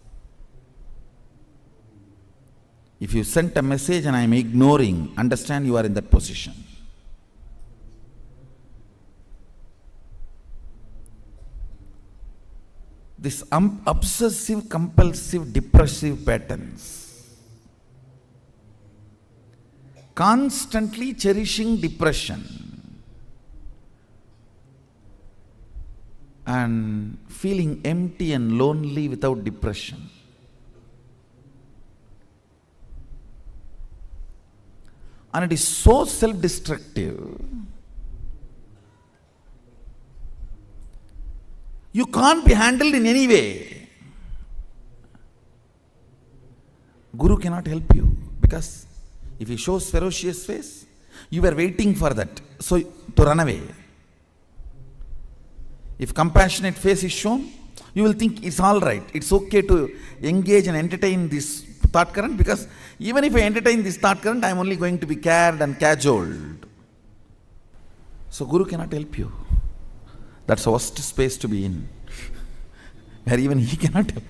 If you sent a message and I am ignoring, understand you are in that position. This obsessive, compulsive, depressive patterns, constantly cherishing depression and feeling empty and lonely without depression. And it is so self-destructive. You can't be handled in any way. Guru cannot help you, because if he shows ferocious face, you were waiting for that, so to run away. If compassionate face is shown, you will think it's all right, it's okay to engage and entertain this thought current, because even if I entertain this thought current, I am only going to be cared and cajoled. So Guru cannot help you. That's the worst space to be in, where even he cannot help.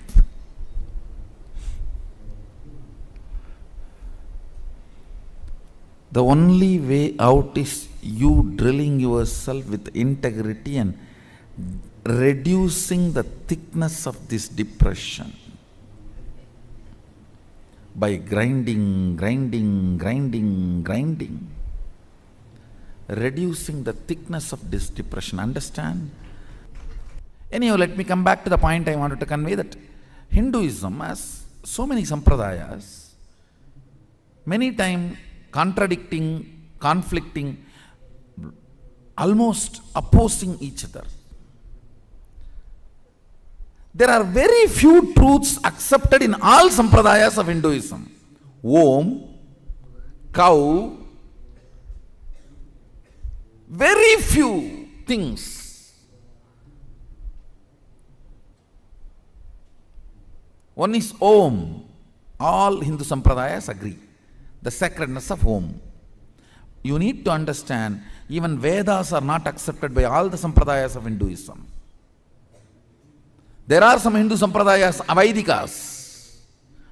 The only way out is you drilling yourself with integrity and reducing the thickness of this depression by grinding. Reducing the thickness of this depression. Understand? Anyhow, let me come back to the point I wanted to convey, that Hinduism has so many sampradayas, many times contradicting, conflicting, almost opposing each other. There are very few truths accepted in all sampradayas of Hinduism. Om, cow, very few things. One is Om. All Hindu sampradayas agree. The sacredness of Om. You need to understand, even Vedas are not accepted by all the sampradayas of Hinduism. There are some Hindu sampradayas, Advaitikas,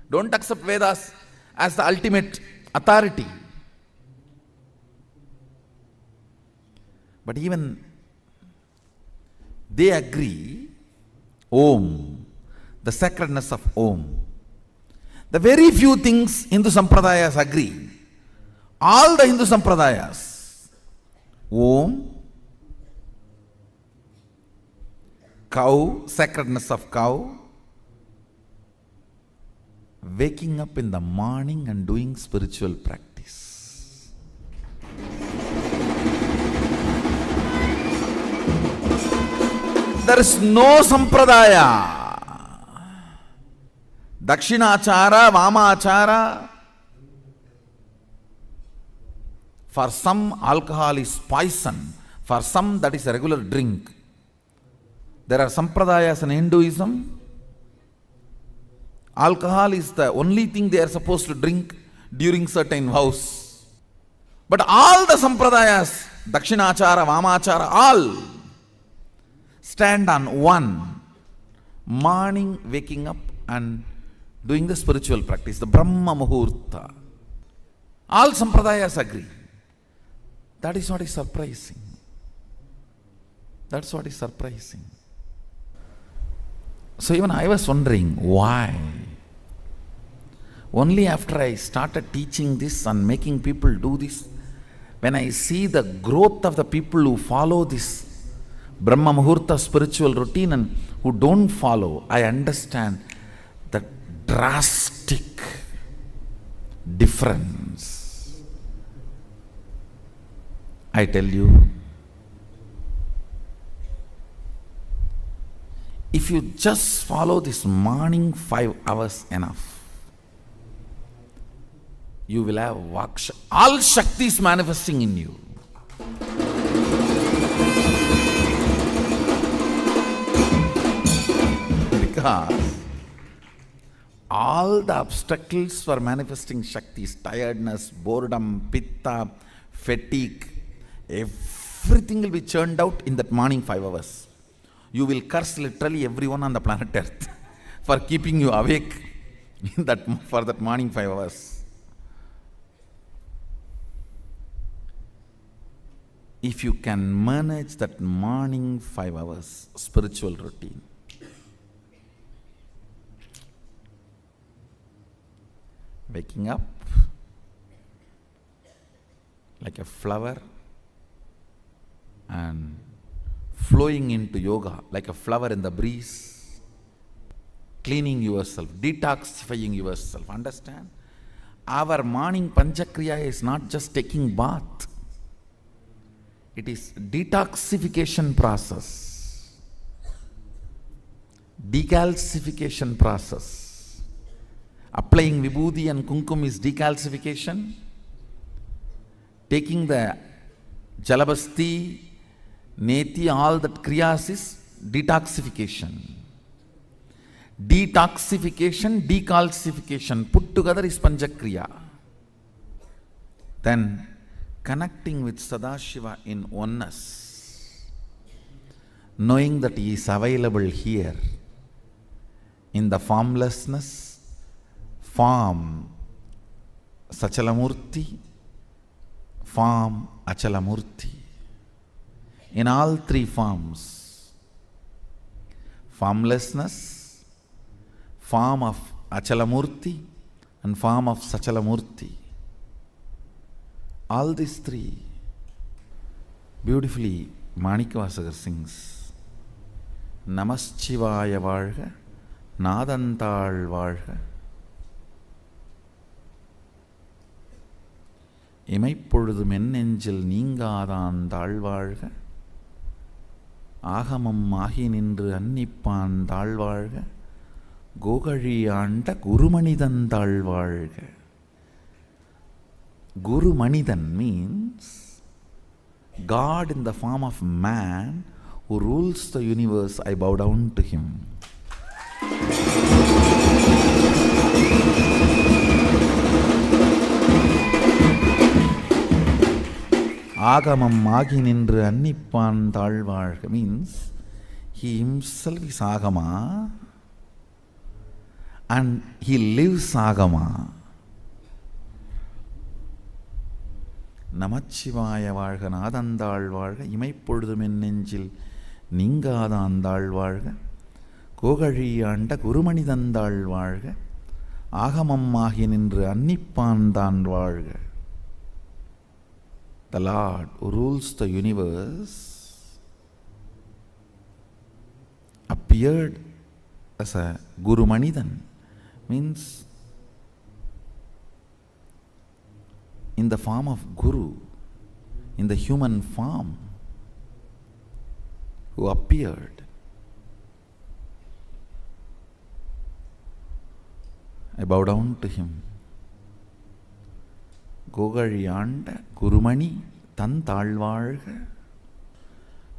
don't accept Vedas as the ultimate authority. But even they agree, Om, the sacredness of Om. The very few things Hindu sampradayas agree. All the Hindu sampradayas, Om, cow, sacredness of cow, waking up in the morning and doing spiritual practice. There is no sampradaya, Dakshinachara, Vamachara. For some, alcohol is poison. For some, that is a regular drink. There are sampradayas in Hinduism Alcohol is the only thing they are supposed to drink during certain vows. But all the sampradayas, Dakshinachara, Vamachara, all stand on one: morning waking up and doing the spiritual practice, the Brahma Muhurta. All sampradayas agree. That is what is surprising. That's what is surprising. So even I was wondering why. Only after I started teaching this and making people do this, when I see the growth of the people who follow this Brahma Muhurta spiritual routine and who don't follow, I understand the drastic difference. I tell you, if you just follow this morning 5 hours enough, you will have all Shaktis manifesting in you. Because all the obstacles for manifesting Shaktis, tiredness, boredom, pitta, fatigue, everything will be churned out in that morning 5 hours. You will curse literally everyone on the planet Earth for keeping you awake for that morning 5 hours. If you can manage that morning 5 hours spiritual routine, waking up like a flower and flowing into yoga like a flower in the breeze, cleaning yourself, detoxifying yourself. Understand? Our morning Panchakriya is not just taking bath. It is detoxification process, decalcification process. Applying vibhuti and kumkum is decalcification. Taking the jalabasti, neti, all that kriyas is detoxification. Detoxification, decalcification, put together is Panchakriya. Then connecting with Sadashiva in oneness, knowing that He is available here in the formlessness, form Sachalamurti, form Achalamurti. In all three forms, formlessness, form of Achalamurti and form of Sachalamurti. All these three beautifully Manikavasagar sings, Namaschivaya Valga, Nadantal Valga, இமைப்பொழுதும் என்னெஞ்சில் நீங்காதான் தாழ்வாழ்க, ஆகமம் ஆகி நின்று அன்னிப்பான் தாழ்வாழ்க, கோகழி ஆண்ட குருமனிதன் தாழ்வாழ்க. Guru Manidan means God in the form of man who rules the universe. I bow down to him. Agamam agi nindru annippan thalvazhga means he himself is Agama and he lives Agama. நமச்சிவாய வாழ்க நாதந்தாள் வாழ்க இமைப்பொழுதும் என் நெஞ்சில் நீங்காதாந்தாள் வாழ்க கோகழி ஆண்ட குருமணிதந்தாள் வாழ்க ஆகமம் ஆகி நின்று அன்னிப்பான் வாழ்க. The Lord who rules the universe appeared as a Guru Manidan, means in the form of Guru, in the human form, who appeared. I bow down to him. Gogariyanda Gurumani Tan Talvarga.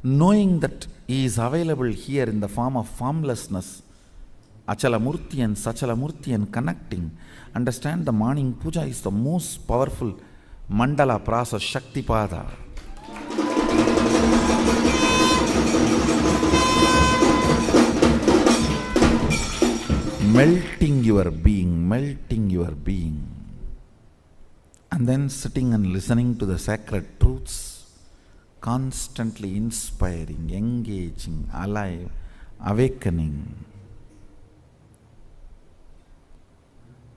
Knowing that he is available here in the form of formlessness, Achalamurti and Sachalamurti and connecting. Understand the morning puja is the most powerful mandala prasa Shaktipada. Melting your being. And then sitting and listening to the sacred truths, constantly inspiring, engaging, alive, awakening.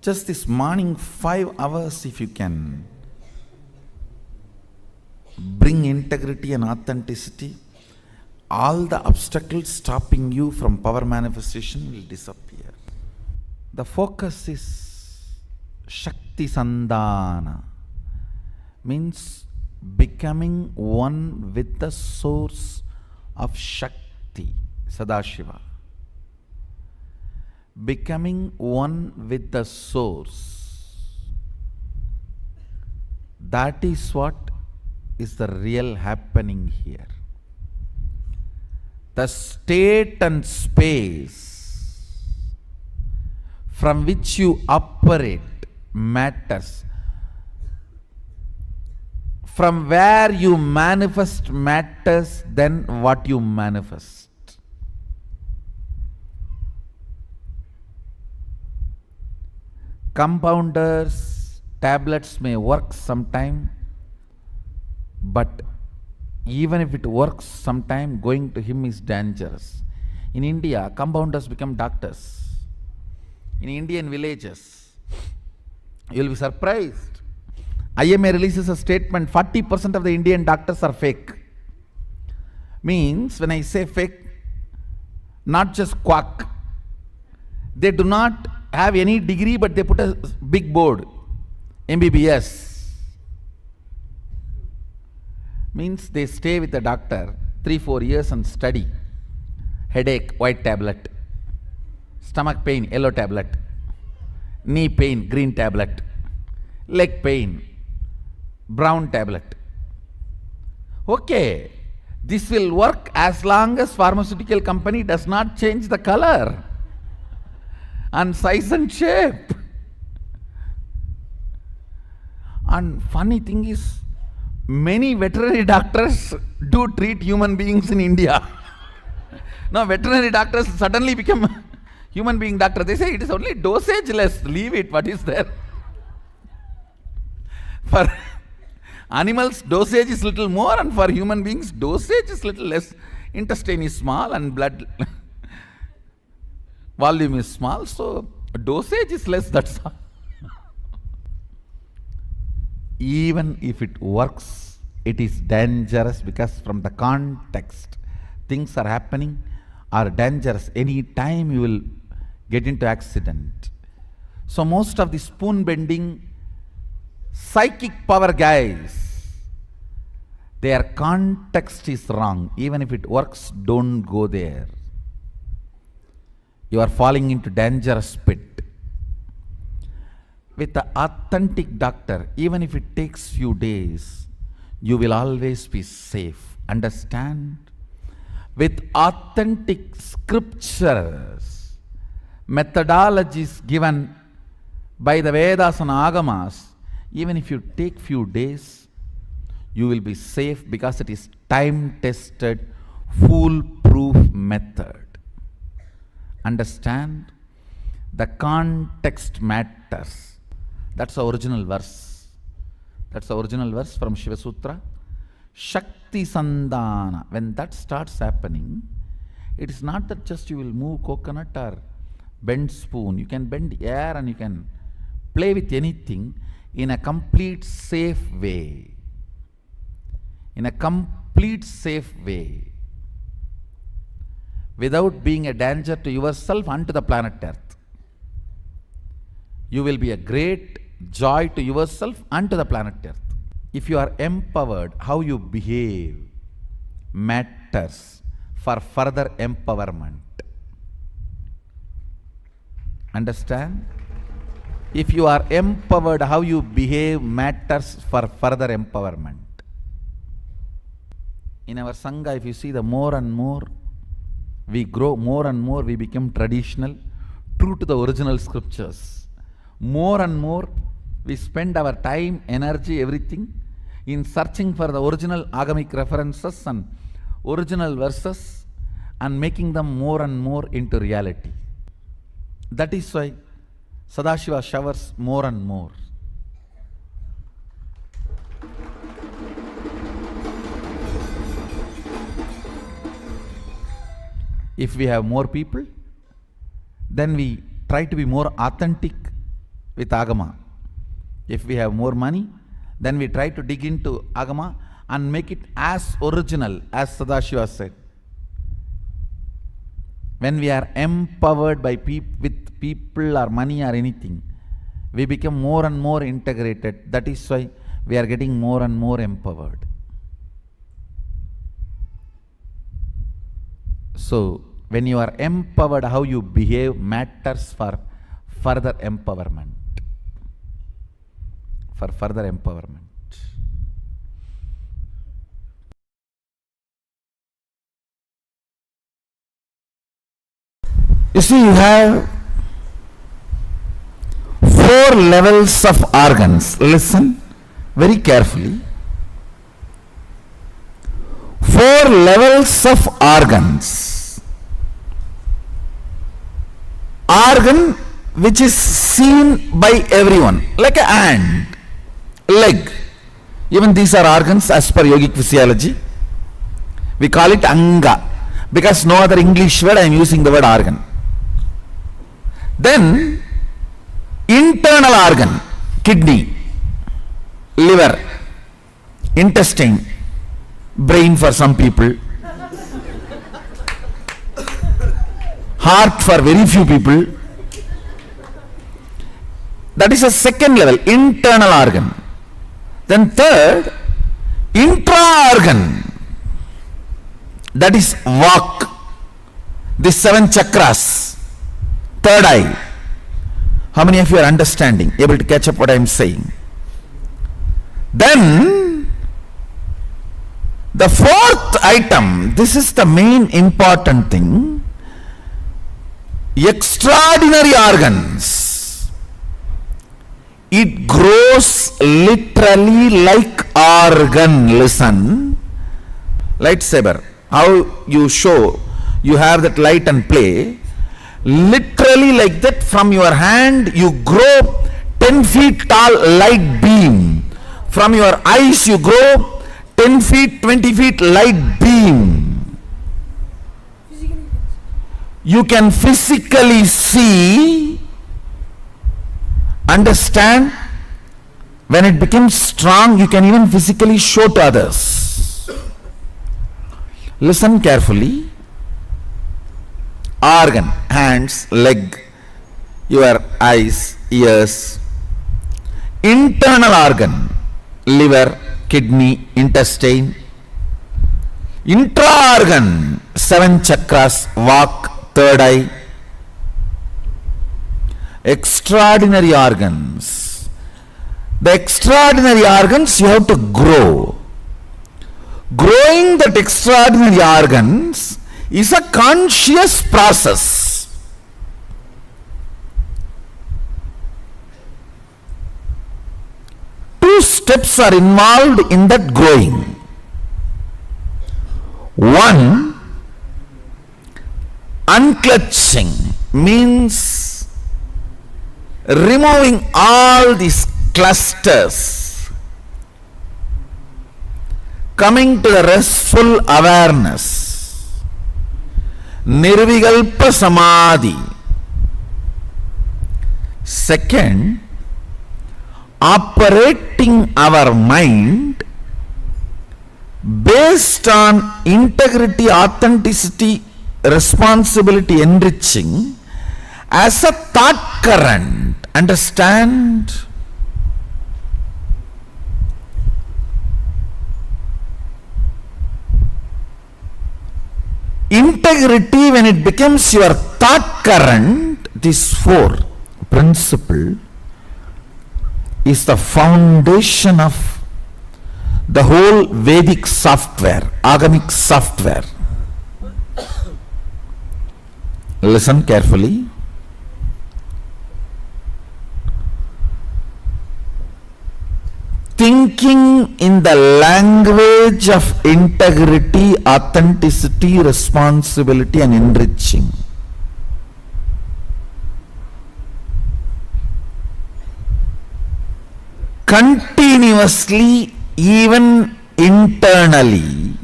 Just this morning 5 hours, if you can bring integrity and authenticity, all the obstacles stopping you from power manifestation will disappear. The focus is Shakti Sandhana, means becoming one with the source of Shakti, Sadashiva. Becoming one with the source. That is what is the real happening here. The state and space from which you operate matters. From where you manifest matters than what you manifest. Compounders, tablets may work sometime, but even if it works sometime, going to him is dangerous. In India, compounders become doctors. In Indian villages, you will be surprised. IMA releases a statement, 40% of the Indian doctors are fake. Means, when I say fake, not just quack. They do not have any degree, but they put a big board, MBBS. Means they stay with the doctor 3-4 years and study. Headache, white tablet. Stomach pain, yellow tablet. Knee pain, green tablet. Leg pain, brown tablet. Okay, this will work as long as pharmaceutical company does not change the color and size and shape. And funny thing is, many veterinary doctors do treat human beings in India. Now veterinary doctors suddenly become human being doctor. They say it is only dosage less, leave it, what is there? For animals dosage is little more, and for human beings dosage is little less. Intestine is small and blood volume is small, so dosage is less, that's all. Even if it works, it is dangerous, because from the context, things are happening are dangerous. Any time you will get into accident. So most of the spoon bending psychic power guys, their context is wrong. Even if it works, don't go there. You are falling into dangerous pit. With the authentic doctor, even if it takes few days, you will always be safe. Understand? With authentic scriptures, methodologies given by the Vedas and Agamas, even if you take few days, you will be safe, because it is time-tested, foolproof method. Understand? The context matters. That's the original verse. That's the original verse from Shiva Sutra. Shakti Sandhana. When that starts happening, it is not that just you will move coconut or bend spoon. You can bend air and you can play with anything in a complete safe way. In a complete safe way. Without being a danger to yourself and to the planet Earth. You will be a great joy to yourself and to the planet Earth. If you are empowered, how you behave matters for further empowerment. Understand? If you are empowered, how you behave matters for further empowerment. In our Sangha, if you see, the more and more we grow, more and more we become traditional. true to the original scriptures. More and more, we spend our time, energy, everything in searching for the original agamic references and original verses and making them more and more into reality. That is why Sadashiva showers more and more. If we have more people, then we try to be more authentic with Agama. If we have more money, then we try to dig into Agama and make it as original as Sadashiva said. When we are empowered by with people or money or anything, we become more and more integrated. That is why we are getting more and more empowered. So, when you are empowered, how you behave matters for further empowerment. For further empowerment. You see, you have 4 levels of organs. Listen very carefully. 4 levels of organs. Organ which is seen by everyone, like a hand, leg. Even these are organs as per yogic physiology. We call it anga because no other English word I am using the word organ. Then internal organ, kidney, liver, intestine, brain for some people, heart for very few people. That is a second level, internal organ. Then third, intra-organ, that is vak, the 7 chakras, third eye. How many of you are understanding, able to catch up what I am saying? Then the 4th item, this is the main important thing, extraordinary organs. It grows literally like organ. Listen, lightsaber, how you show, you have that light and play, literally like that from your hand you grow 10 feet tall light beam. From your eyes you grow 10 feet, 20 feet light beam. You can physically see, understand. When it becomes strong, you can even physically show to others. Listen carefully. Organ, hands, leg, your eyes, ears. Internal organ, liver, kidney, intestine. Intra-organ, 7 chakras, vak, third eye. Extraordinary organs. The extraordinary organs you have to grow. Growing that extraordinary organs is a conscious process. Two steps are involved in that growing. One, unclutching means removing all these clusters, coming to the restful awareness, nirvikalpa samadhi. Second, operating our mind based on integrity, authenticity, responsibility, enriching as a thought current. Understand? Integrity, when it becomes your thought current, this 4 principle is the foundation of the whole Vedic software, agamic software. Listen carefully. thinking in the language of integrity, authenticity, responsibility, and enriching. Continuously, even internally,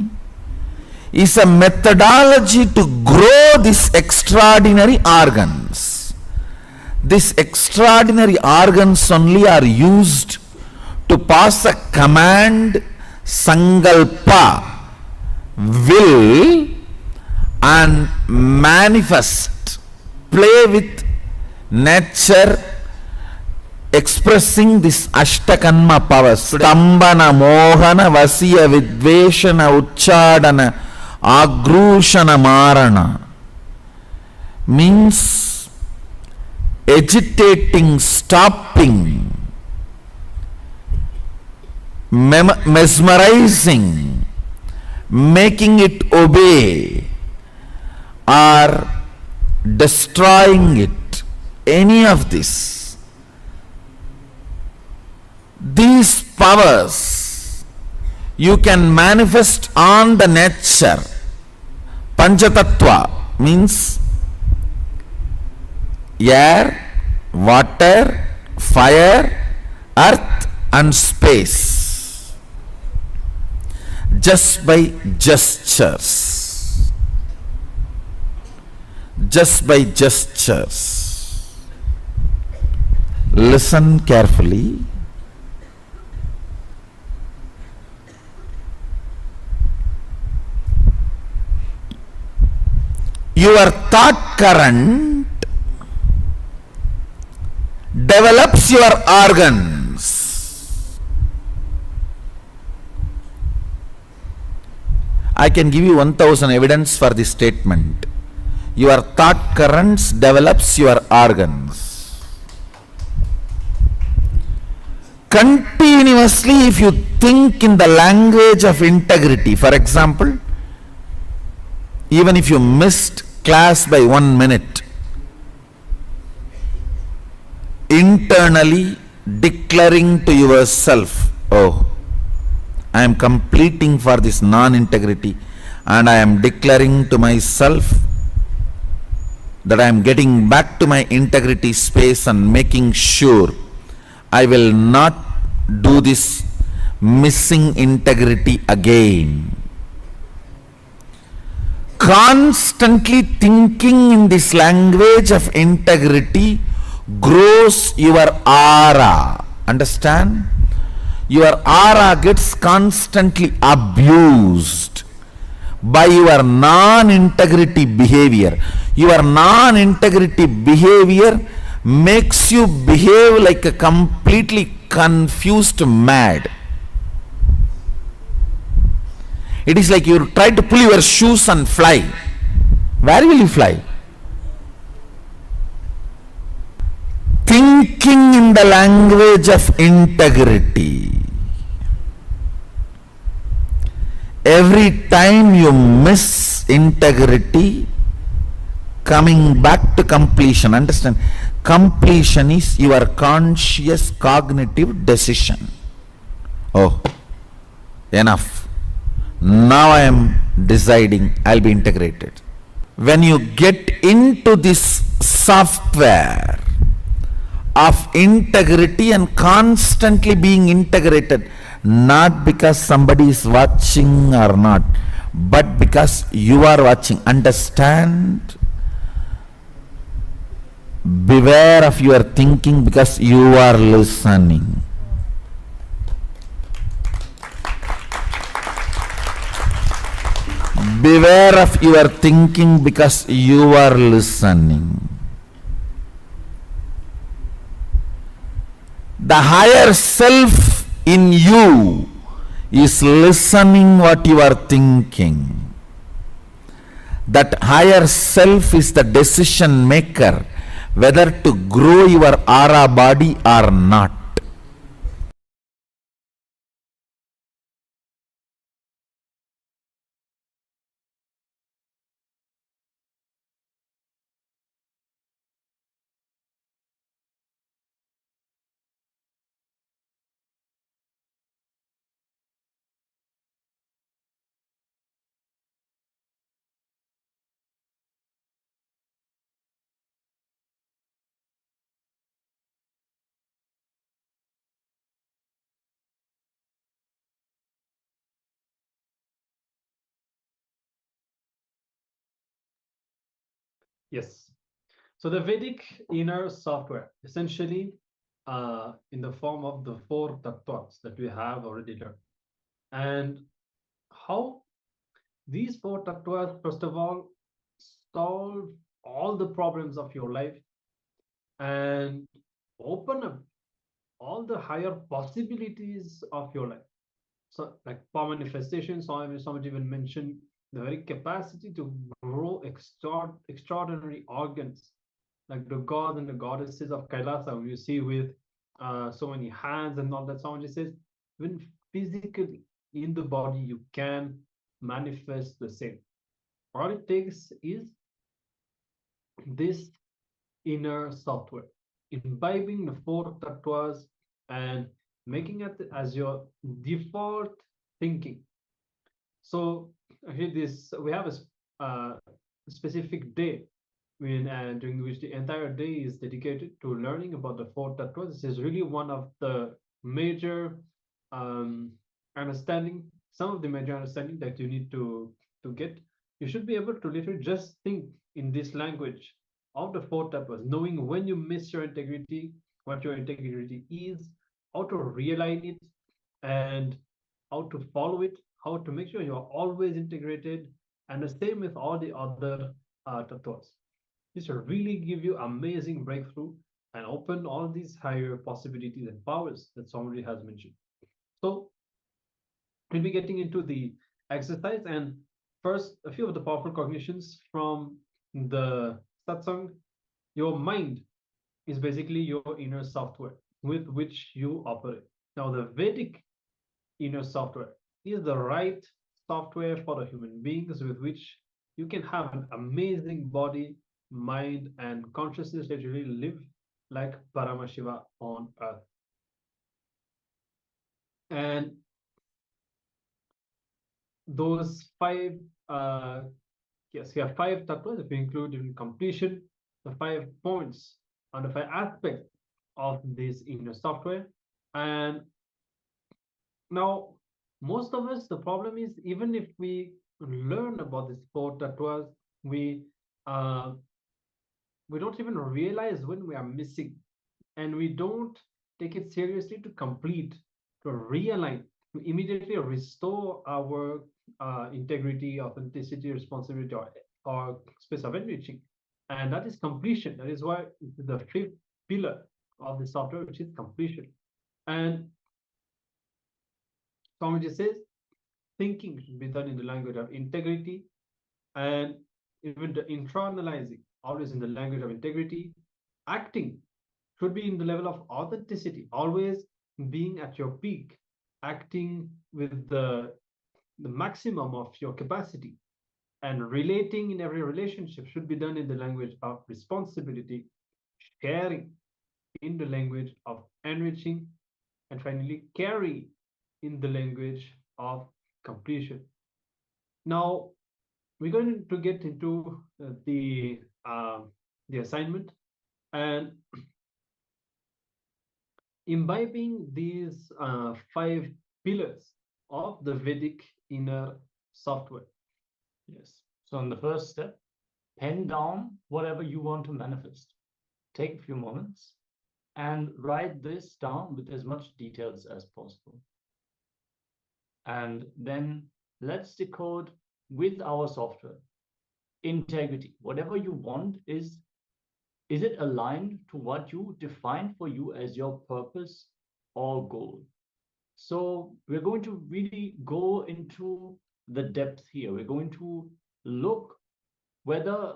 is a methodology to grow these extraordinary organs. These extraordinary organs only are used to pass a command, sankalpa, will, and manifest, play with nature, expressing this ashtakanma powers. Stambana, mohana, vasiya, vidveshana, uchchadana, agrushana, marana means agitating, stopping, mesmerizing, making it obey, or destroying it. Any of this. These powers you can manifest on the nature. Panchatattva means air, water, fire, earth and space, just by gestures. Just by gestures. Listen carefully. Your thought current develops your organs. I can give you 1000 evidence for this statement. Your thought currents develops your organs. Continuously, if you think in the language of integrity, for example, even if you missed class by 1 minute, internally declaring to yourself, oh, I am completing for this non-integrity, and I am declaring to myself that I am getting back to my integrity space and making sure I will not do this missing integrity again. Constantly thinking in this language of integrity grows your aura. Understand? Your aura gets constantly abused by your non-integrity behavior. Your non-integrity behavior makes you behave like a completely confused mad. It is like you try to pull your shoes and fly. Where will you fly? Thinking in the language of integrity. Every time you miss integrity, coming back to completion. Understand? Completion is your conscious cognitive decision. Oh, enough. Now I am deciding I'll be integrated. When you get into this software of integrity and constantly being integrated, not because somebody is watching or not, but because you are watching. Understand? Beware of your thinking because you are listening. Beware of your thinking because you are listening. The higher self in you is listening what you are thinking. That higher self is the decision maker whether to grow your aura body or not. Yes. So the Vedic inner software, essentially in the form of the 4 tattvas that we have already learned. And how these 4 tattvas, first of all, solve all the problems of your life and open up all the higher possibilities of your life. So like power manifestation, Swami even mentioned the very capacity to grow extraordinary organs, like the gods and the goddesses of Kailasa, you see with so many hands and all that. Swami says, when physically in the body, you can manifest the same. All it takes is this inner software, imbibing the 4 tattvas and making it as your default thinking. So here we have a specific day during which the entire day is dedicated to learning about the 4 tattvas. This is really one of the major understanding, some of the major understanding that you need to get. You should be able to literally just think in this language of the 4 tattvas, knowing when you miss your integrity, what your integrity is, how to realign it, and how to follow it, how to make sure you're always integrated, and the same with all the other tattvas. This will really give you amazing breakthrough and open all these higher possibilities and powers that somebody has mentioned. So we'll be getting into the exercise, and first a few of the powerful cognitions from the satsang. Your mind is basically your inner software with which you operate. Now the Vedic inner software is the right software for the human beings with which you can have an amazing body, mind, and consciousness that you really live like Paramashiva on earth. And those 5 yes, we have 5 tattvas. If we include in completion the 5 points and the 5 aspects of this inner software. And now most of us, the problem is, even if we learn about these 4 tattvas, we don't even realize when we are missing, and we don't take it seriously to complete, to realign, to immediately restore our integrity, authenticity, responsibility, or space of enriching. And that is completion. That is why the 5th pillar of the software, which is completion. And Swamiji says, thinking should be done in the language of integrity, and even the internalizing, always in the language of integrity. Acting should be in the level of authenticity, always being at your peak, acting with the maximum of your capacity. And relating in every relationship should be done in the language of responsibility, sharing in the language of enriching, and finally carry in the language of completion. Now we're going to get into the assignment, and imbibing these 5 pillars of the Vedic inner software. Yes. So in the first step, pen down whatever you want to manifest. Take a few moments and write this down with as much details as possible. And then let's decode with our software integrity. Whatever you want, is it aligned to what you define for you as your purpose or goal? So we're going to really go into the depth here. We're going to look whether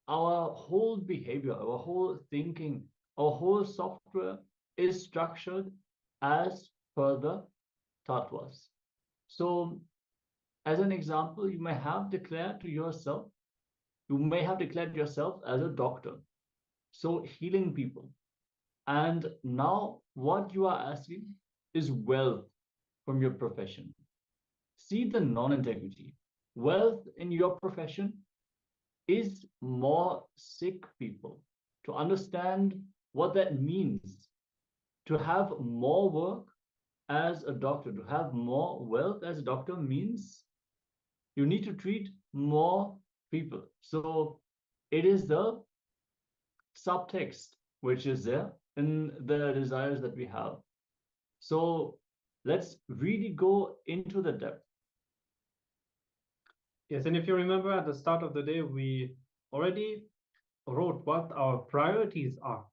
our whole behavior, our whole thinking, our whole software is structured as per the tattvas. So as an example, you may have declared yourself as a doctor, so healing people. And now what you are asking is wealth from your profession. See the non-integrity. Wealth in your profession is more sick people. To understand what that means, to have more work as a doctor, to have more wealth as a doctor, means you need to treat more people. So It is the subtext which is there in the desires that we have. So let's really go into the depth. Yes, and if you remember at the start of the day, we already wrote what our priorities are.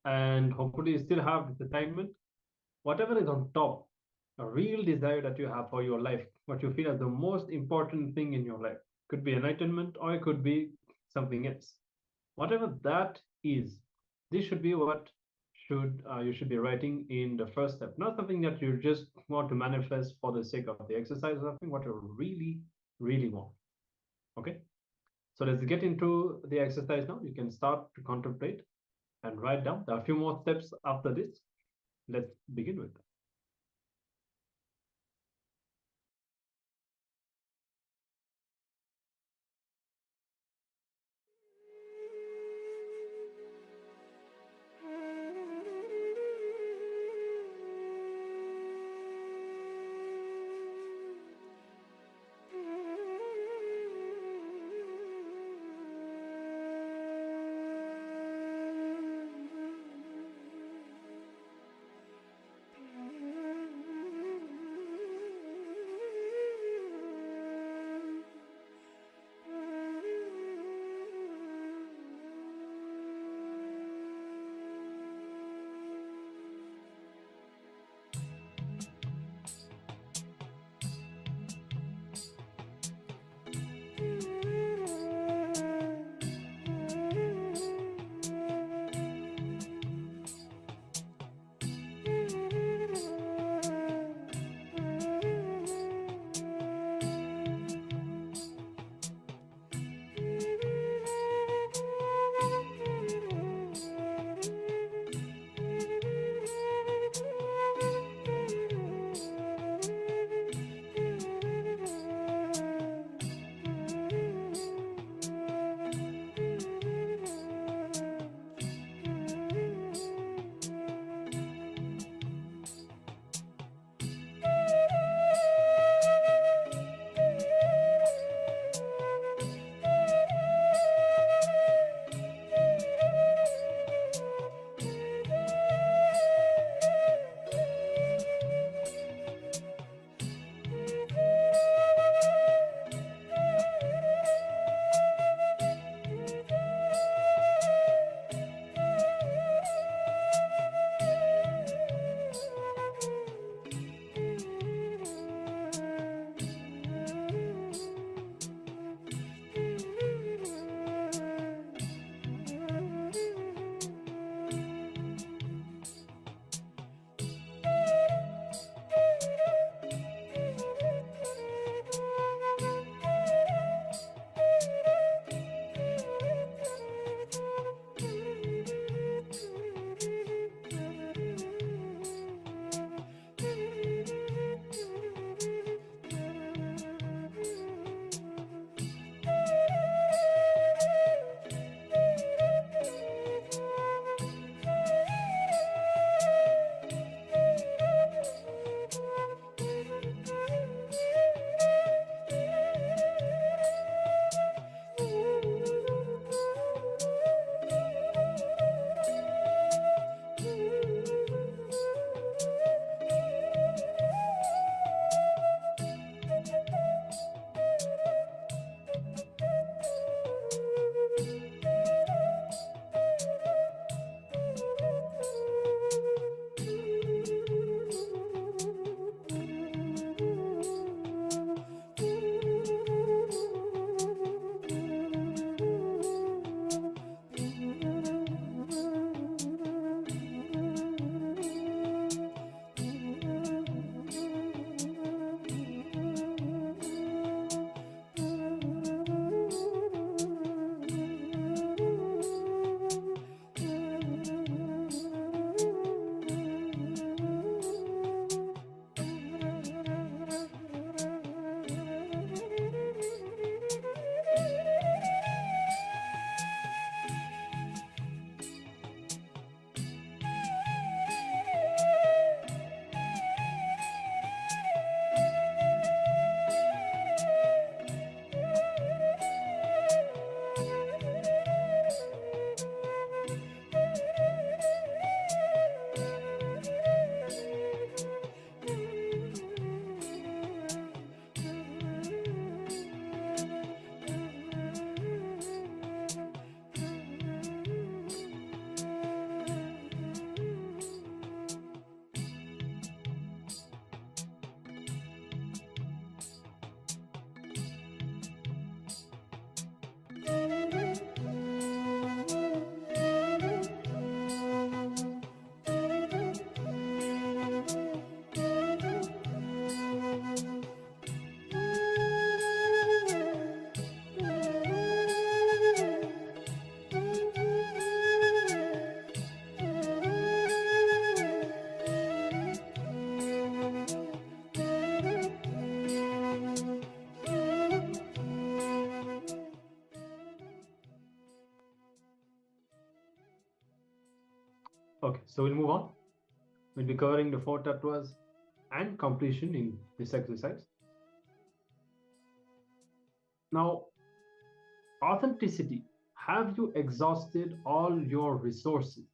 And hopefully you still have this assignment. Whatever is on top, a real desire that you have for your life, what you feel as the most important thing in your life. Could be enlightenment or it could be something else. Whatever that is, this should be what you should be writing in the first step, not something that you just want to manifest for the sake of the exercise or something, what you really want. Okay, so let's get into the exercise now. You can start to contemplate and write down. There are a few more steps after this. Let's begin with. Okay, so we'll move on. We'll be covering the 4 tattvas and completion in this exercise. Now, authenticity. Have you exhausted all your resources?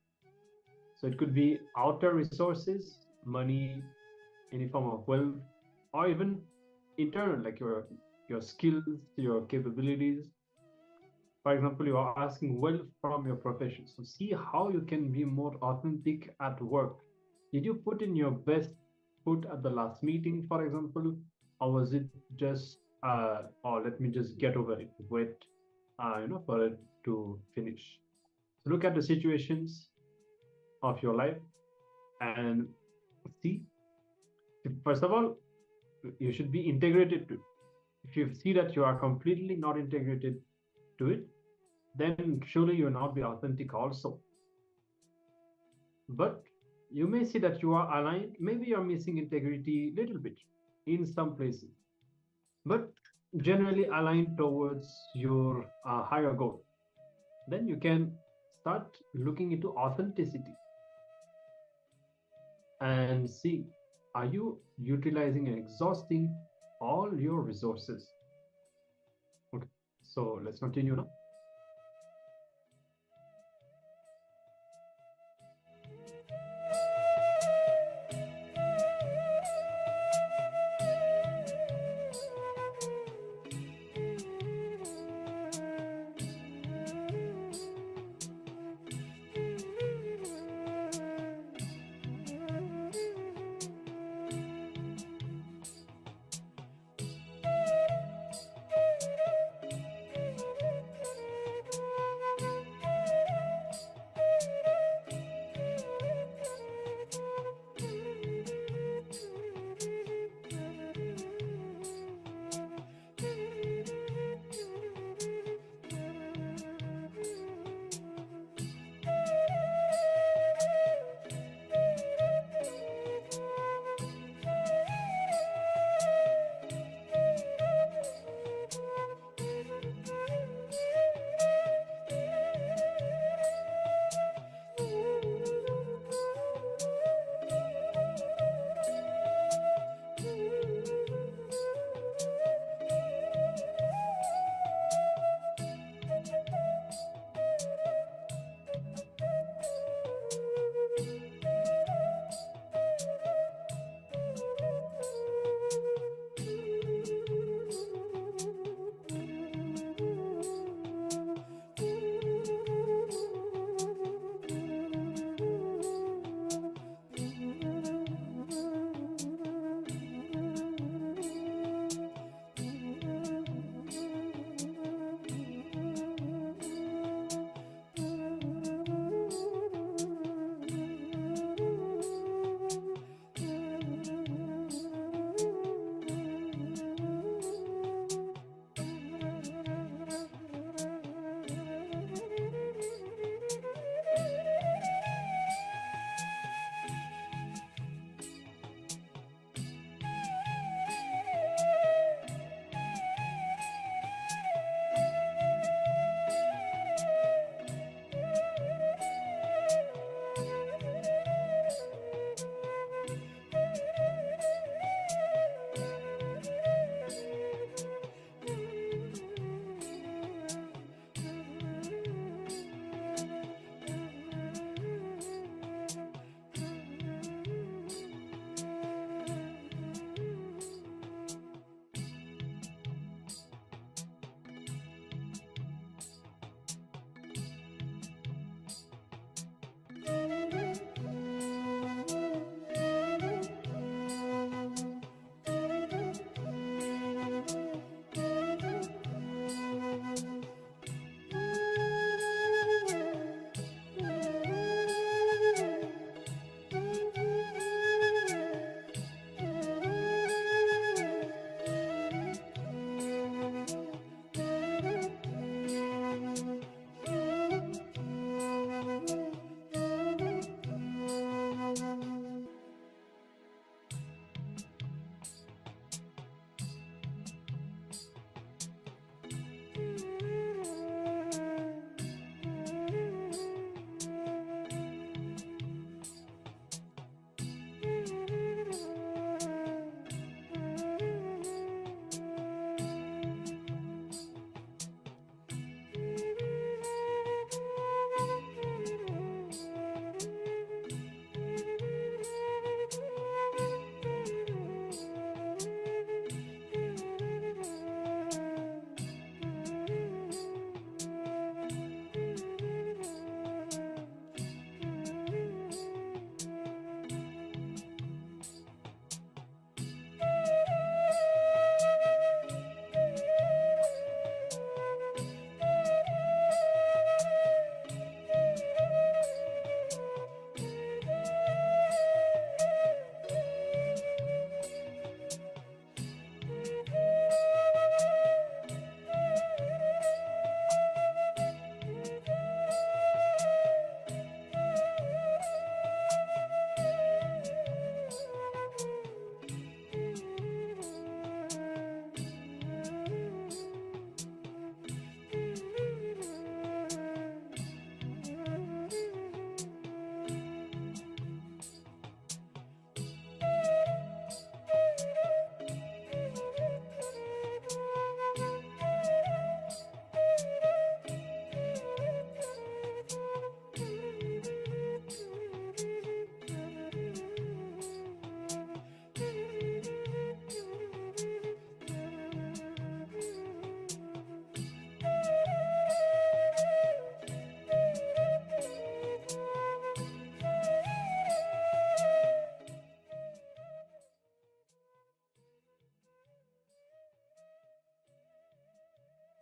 So it could be outer resources, money, any form of wealth, or even internal, like your skills, your capabilities. For example, you are asking wealth from your profession. So see how you can be more authentic at work. Did you put in your best foot at the last meeting, for example, or was it just, oh, let me just get over it, wait, for it to finish. So look at the situations of your life and see. First of all, you should be integrated to it. If you see that you are completely not integrated to it, then surely you will not be authentic also. But you may see that you are aligned, maybe you're missing integrity a little bit in some places, but generally aligned towards your higher goal. Then you can start looking into authenticity and see, are you utilizing and exhausting all your resources? Okay, so let's continue now.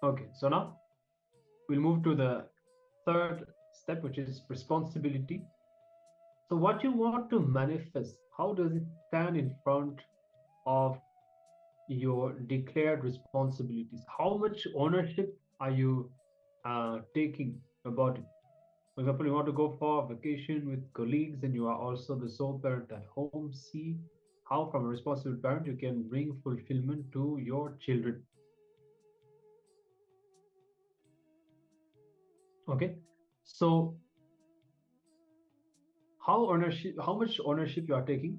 Okay, so now we'll move to the third step, which is responsibility. So what you want to manifest, how does it stand in front of your declared responsibilities? How much ownership are you taking about it? For example, you want to go for a vacation with colleagues and you are also the sole parent at home. See how, from a responsible parent, you can bring fulfillment to your children. Okay, so how much ownership you are taking,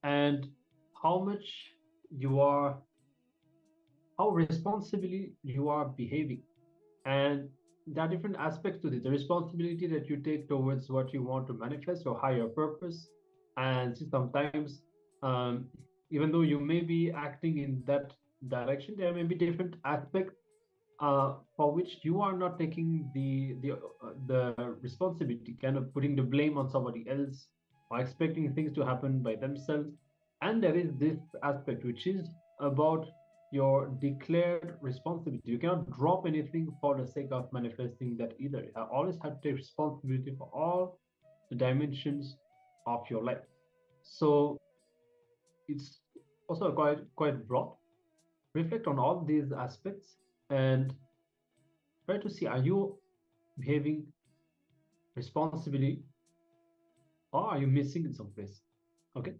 and how much you are, how responsibly you are behaving. And there are different aspects to this. The responsibility that you take towards what you want to manifest, your higher purpose. And sometimes, even though you may be acting in that direction, there may be different aspects for which you are not taking the responsibility, kind of putting the blame on somebody else or expecting things to happen by themselves. And there is this aspect which is about your declared responsibility. You cannot drop anything for the sake of manifesting that either. You always have to take responsibility for all the dimensions of your life. So it's also quite broad. Reflect on all these aspects and try to see, are you behaving responsibly or are you missing in some place? Okay.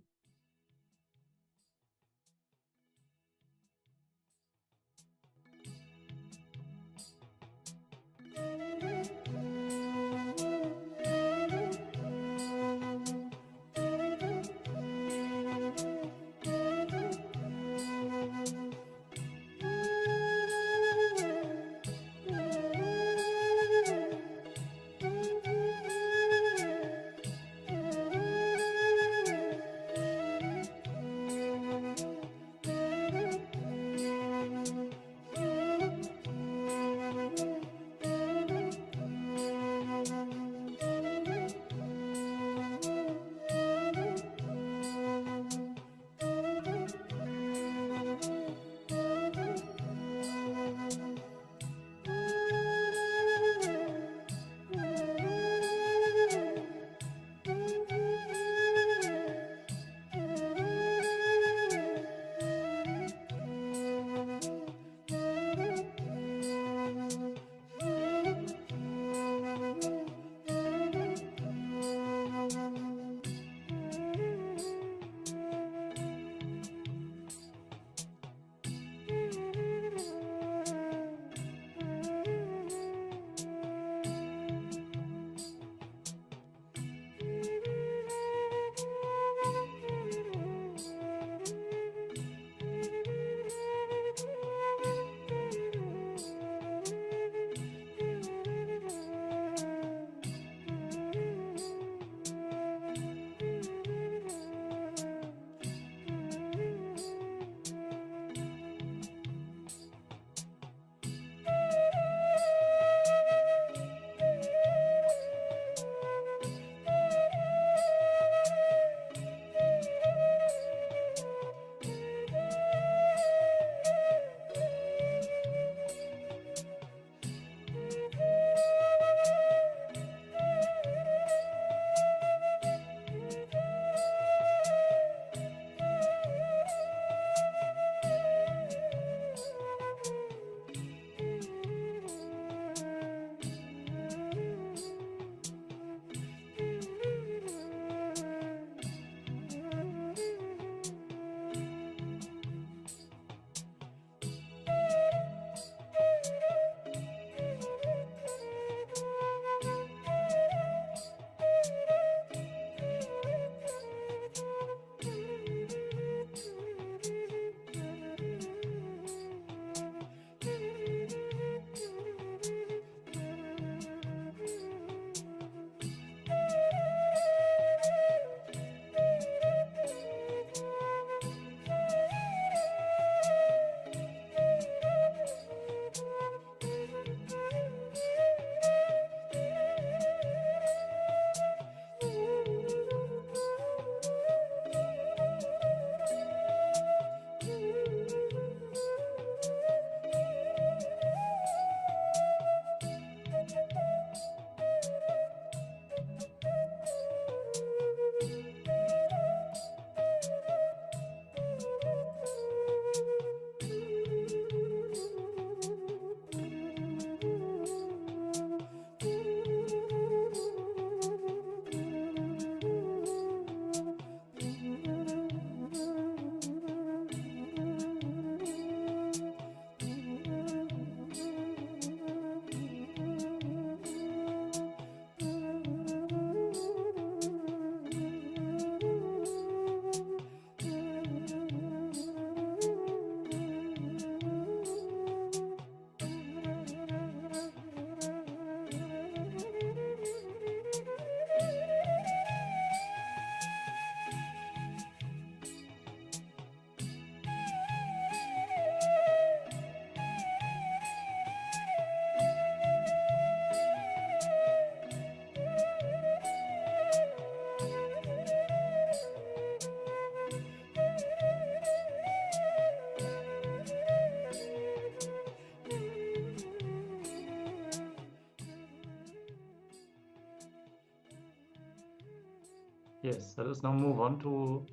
Yes, let us now move on to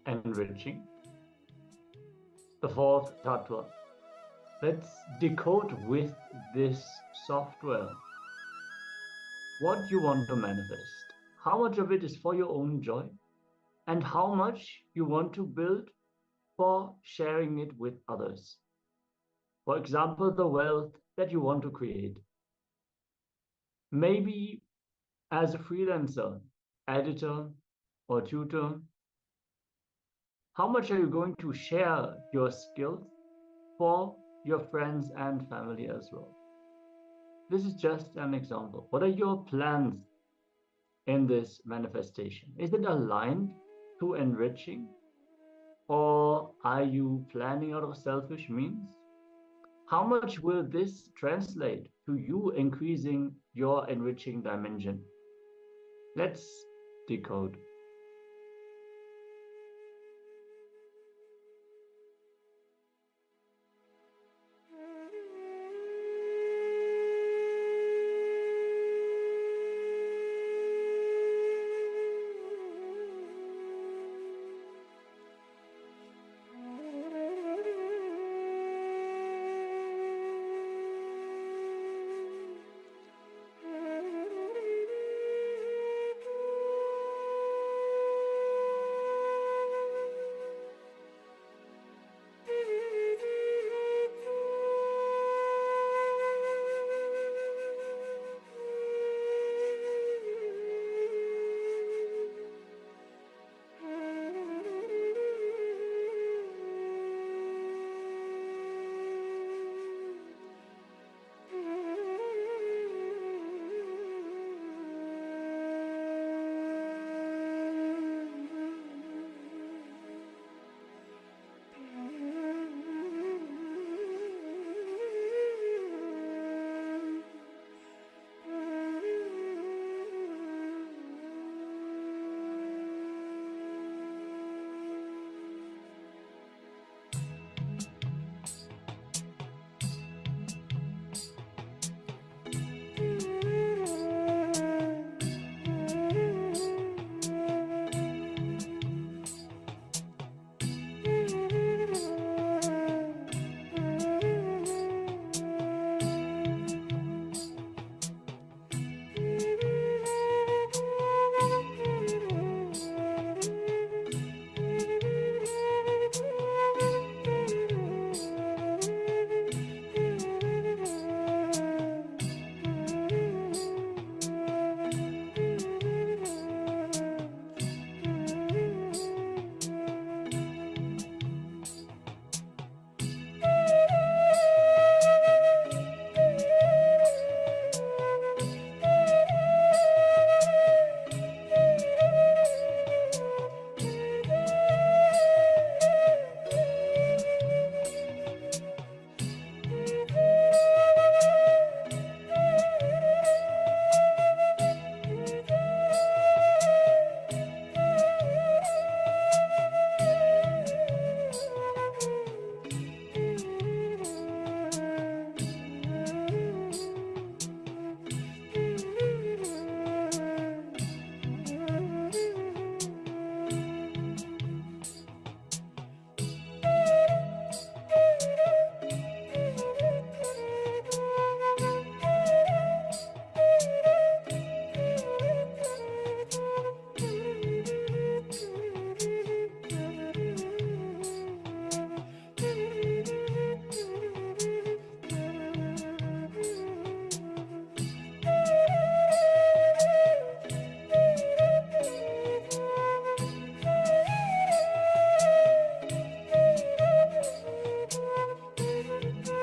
enriching. The fourth tattva. Let's decode with this software what you want to manifest. How much of it is for your own joy, and how much you want to build for sharing it with others. For example, the wealth that you want to create. Maybe as a freelancer, editor, or tutor, how much are you going to share your skills for your friends and family as well? This is just an example. What are your plans in this manifestation? Is it aligned to enriching, or are you planning out of selfish means? How much will this translate to you increasing your enriching dimension? Let's decode.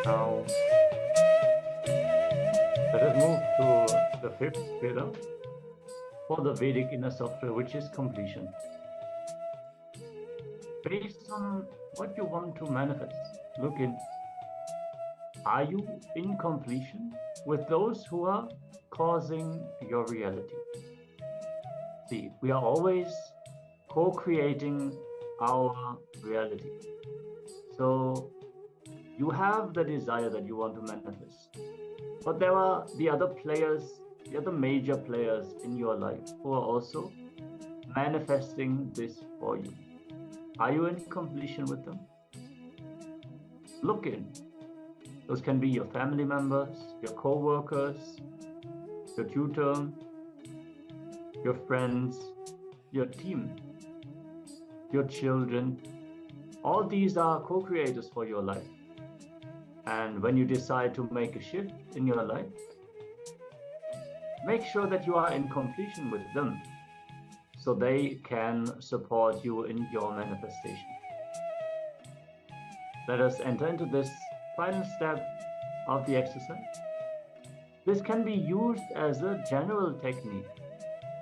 Now, let us move to the fifth pillar for the Vedic inner software, which is completion. Based on what you want to manifest, look in. Are you in completion with those who are causing your reality? See, we are always co-creating our reality. So you have the desire that you want to manifest, but there are the other players, the other major players in your life who are also manifesting this for you. Are you in completion with them? Look in. Those can be your family members, your co-workers, your tutor, your friends, your team, your children. All these are co-creators for your life. And when you decide to make a shift in your life, make sure that you are in completion with them so they can support you in your manifestation. Let us enter into this final step of the exercise. This can be used as a general technique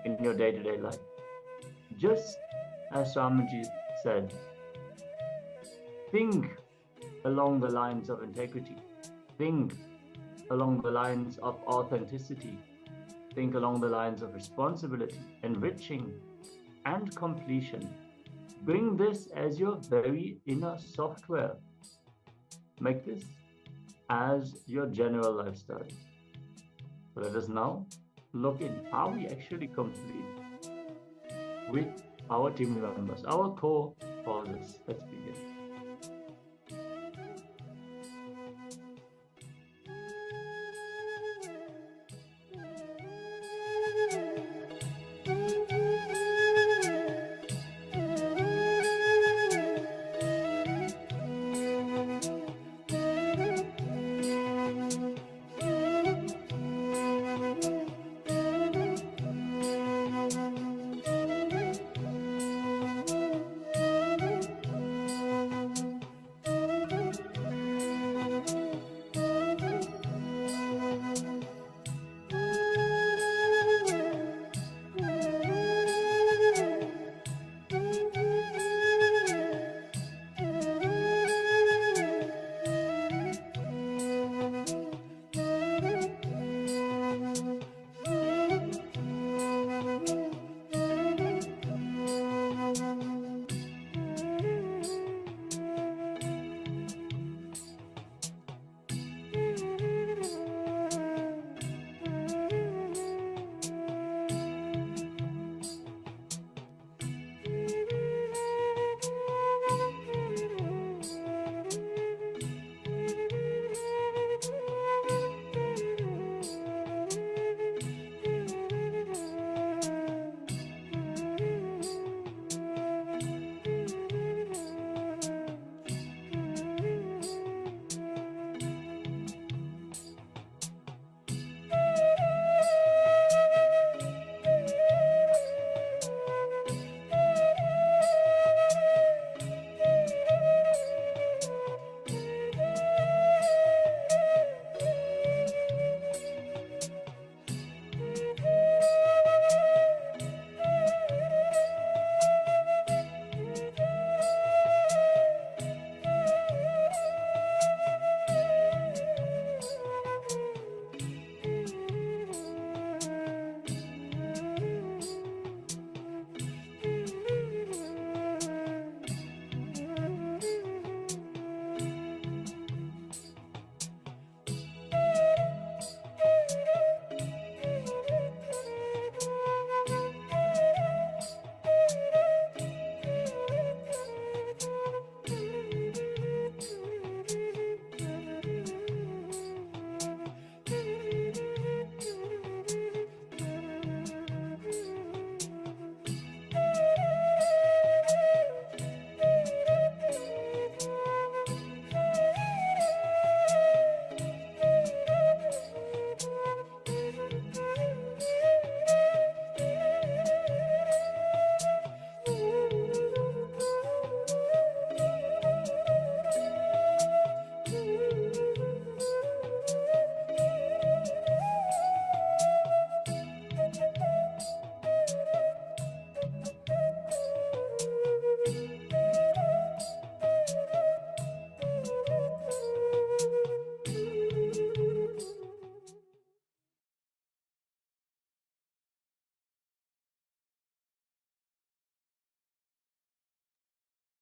in your day-to-day life. Just as Swamiji said, think along the lines of integrity. Think along the lines of authenticity. Think along the lines of responsibility, enriching, and completion. Bring this as your very inner software. Make this as your general lifestyle. So let us now look in how we actually complete with our team members, our core causes. Let's begin.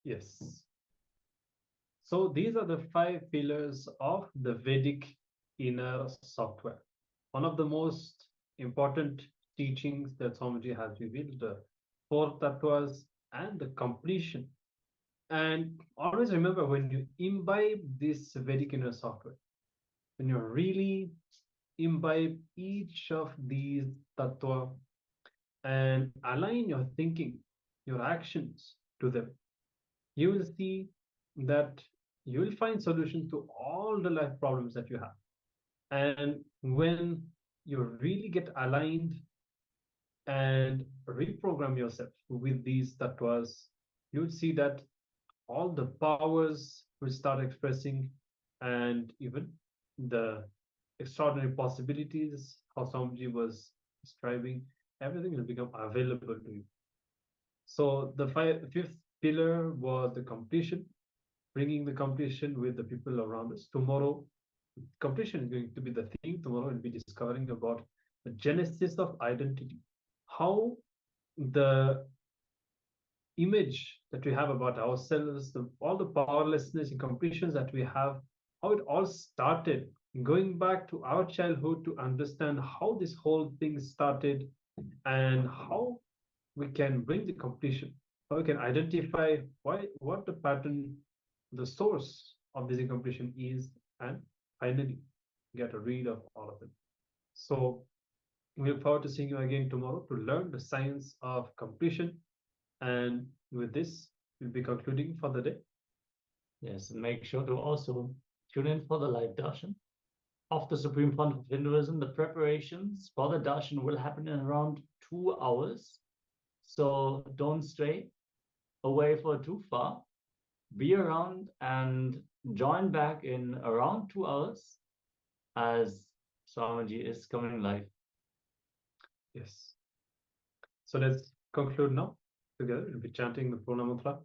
Yes. So these are the 5 pillars of the Vedic inner software. One of the most important teachings that Swamiji has revealed 4 tattvas, and the completion. And always remember, when you imbibe this Vedic inner software, when you really imbibe each of these tattva and align your thinking, your actions to them, you will see that you will find solutions to all the life problems that you have. And when you really get aligned and reprogram yourself with these tattvas, you'll see that all the powers will start expressing, and even the extraordinary possibilities, how Swamiji was describing, everything will become available to you. So the fifth pillar was the completion, bringing the completion with the people around us. Tomorrow, completion is going to be the theme. Tomorrow we'll be discovering about the genesis of identity, how the image that we have about ourselves, all the powerlessness and completions that we have, how it all started, going back to our childhood to understand how this whole thing started and how we can bring the completion, how we can identify what the pattern, the source of this incompletion is, and finally get a read of all of them. So we look forward to seeing you again tomorrow to learn the science of completion. And with this, we'll be concluding for the day. Yes, and make sure to also tune in for the live darshan of the Supreme Pontiff of Hinduism. The preparations for the darshan will happen in around 2 hours. So don't stray away for too far. Be around and join back in around 2 hours as Swamiji is coming live. Yes. So let's conclude now together. We'll be chanting the Purna Mantra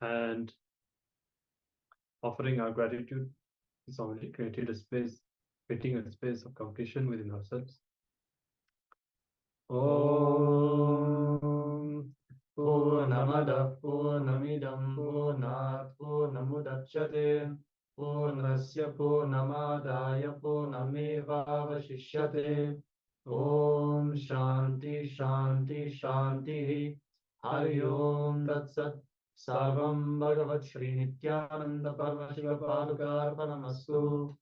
and offering our gratitude to Swamiji, creating a space of completion within ourselves. Om Purnamada Purnamidam Purnat Purnamudachyate Purnasya Purnamadaya Purnamevavashishyate. Om Shanti Shanti Shanti. Hari Om Tat Sat. Sarvam Bhagavat Shri Nithyananda Paramashivoham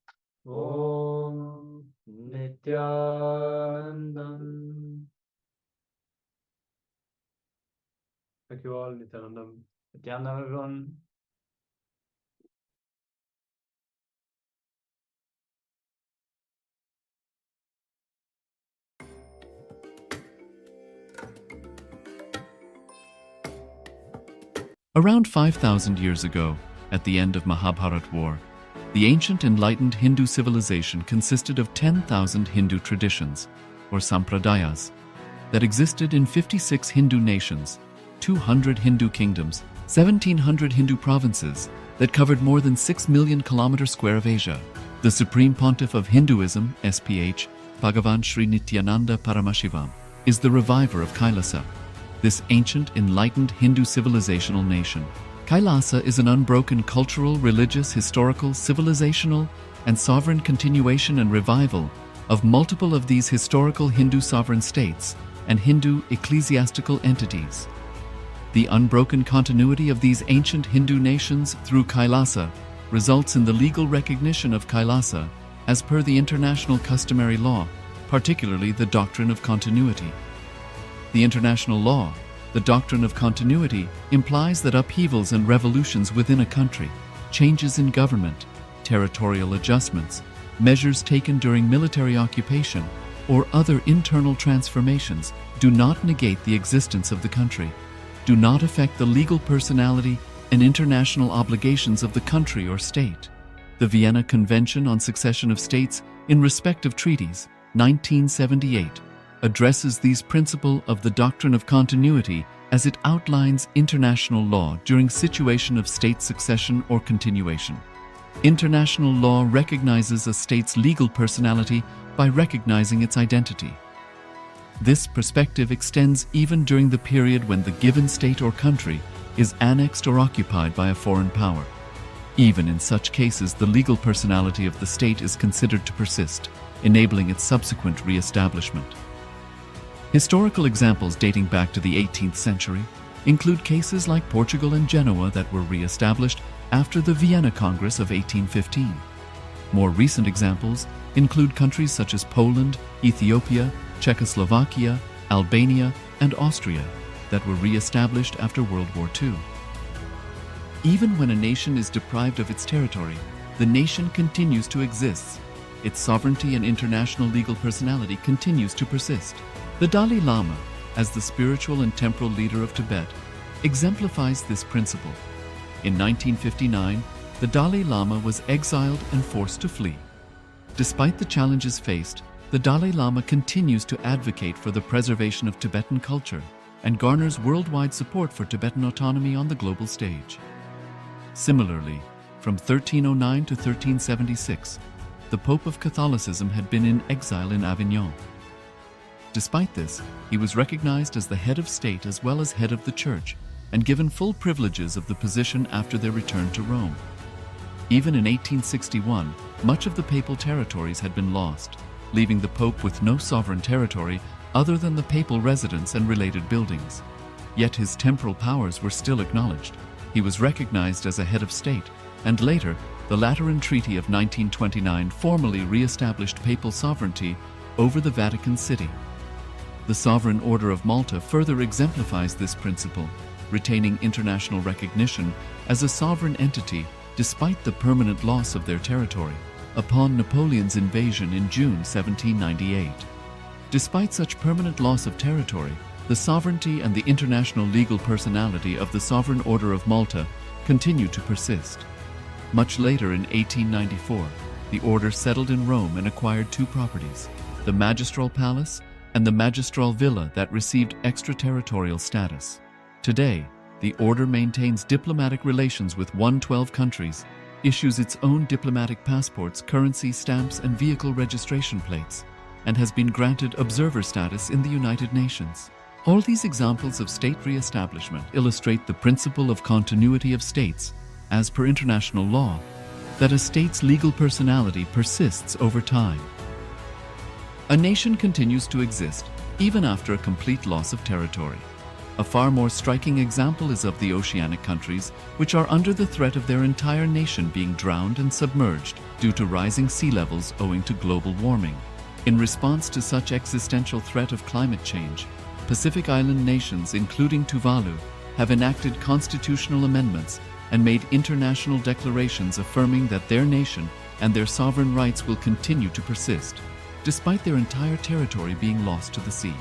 Om Nithyanandam. Thank you all, Nithyanandam. Nithyanandam, everyone. Around 5,000 years ago, at the end of Mahabharat War, the ancient enlightened Hindu civilization consisted of 10,000 Hindu traditions, or sampradayas, that existed in 56 Hindu nations, 200 Hindu kingdoms, 1,700 Hindu provinces that covered more than 6 million kilometers square of Asia. The Supreme Pontiff of Hinduism, SPH, Bhagavan Sri Nithyananda Paramashivoham, is the reviver of Kailasa, this ancient, enlightened Hindu civilizational nation. Kailasa is an unbroken cultural, religious, historical, civilizational, and sovereign continuation and revival of multiple of these historical Hindu sovereign states and Hindu ecclesiastical entities. The unbroken continuity of these ancient Hindu nations through Kailasa results in the legal recognition of Kailasa as per the international customary law, particularly the doctrine of continuity. The international law, the doctrine of continuity, implies that upheavals and revolutions within a country, changes in government, territorial adjustments, measures taken during military occupation, or other internal transformations do not negate the existence of the country, do not affect the legal personality and international obligations of the country or state. The Vienna Convention on Succession of States in respect of treaties, 1978, addresses these principles of the doctrine of continuity as it outlines international law during situation of state succession or continuation. International law recognizes a state's legal personality by recognizing its identity. This perspective extends even during the period when the given state or country is annexed or occupied by a foreign power. Even in such cases, the legal personality of the state is considered to persist, enabling its subsequent re-establishment. Historical examples dating back to the 18th century include cases like Portugal and Genoa that were re-established after the Vienna Congress of 1815. More recent examples include countries such as Poland, Ethiopia, Czechoslovakia, Albania, and Austria that were re-established after World War II. Even when a nation is deprived of its territory, the nation continues to exist. Its sovereignty and international legal personality continues to persist. The Dalai Lama, as the spiritual and temporal leader of Tibet, exemplifies this principle. In 1959, the Dalai Lama was exiled and forced to flee. Despite the challenges faced, the Dalai Lama continues to advocate for the preservation of Tibetan culture and garners worldwide support for Tibetan autonomy on the global stage. Similarly, from 1309 to 1376, the Pope of Catholicism had been in exile in Avignon. Despite this, he was recognized as the head of state as well as head of the church and given full privileges of the position after their return to Rome. Even in 1861, much of the papal territories had been lost, leaving the Pope with no sovereign territory other than the papal residence and related buildings. Yet his temporal powers were still acknowledged. He was recognized as a head of state, and later, the Lateran Treaty of 1929 formally re-established papal sovereignty over the Vatican City. The Sovereign Order of Malta further exemplifies this principle, retaining international recognition as a sovereign entity despite the permanent loss of their territory upon Napoleon's invasion in June 1798. Despite such permanent loss of territory, the sovereignty and the international legal personality of the Sovereign Order of Malta continue to persist. Much later in 1894, the order settled in Rome and acquired two properties, the Magistral Palace and the Magistral Villa that received extraterritorial status. Today, the order maintains diplomatic relations with 112 countries, issues its own diplomatic passports, currency, stamps, and vehicle registration plates, and has been granted observer status in the United Nations. All these examples of state re-establishment illustrate the principle of continuity of states, as per international law, that a state's legal personality persists over time. A nation continues to exist even after a complete loss of territory. A far more striking example is of the oceanic countries, which are under the threat of their entire nation being drowned and submerged due to rising sea levels owing to global warming. In response to such existential threat of climate change, Pacific Island nations, including Tuvalu, have enacted constitutional amendments and made international declarations affirming that their nation and their sovereign rights will continue to persist, despite their entire territory being lost to the sea.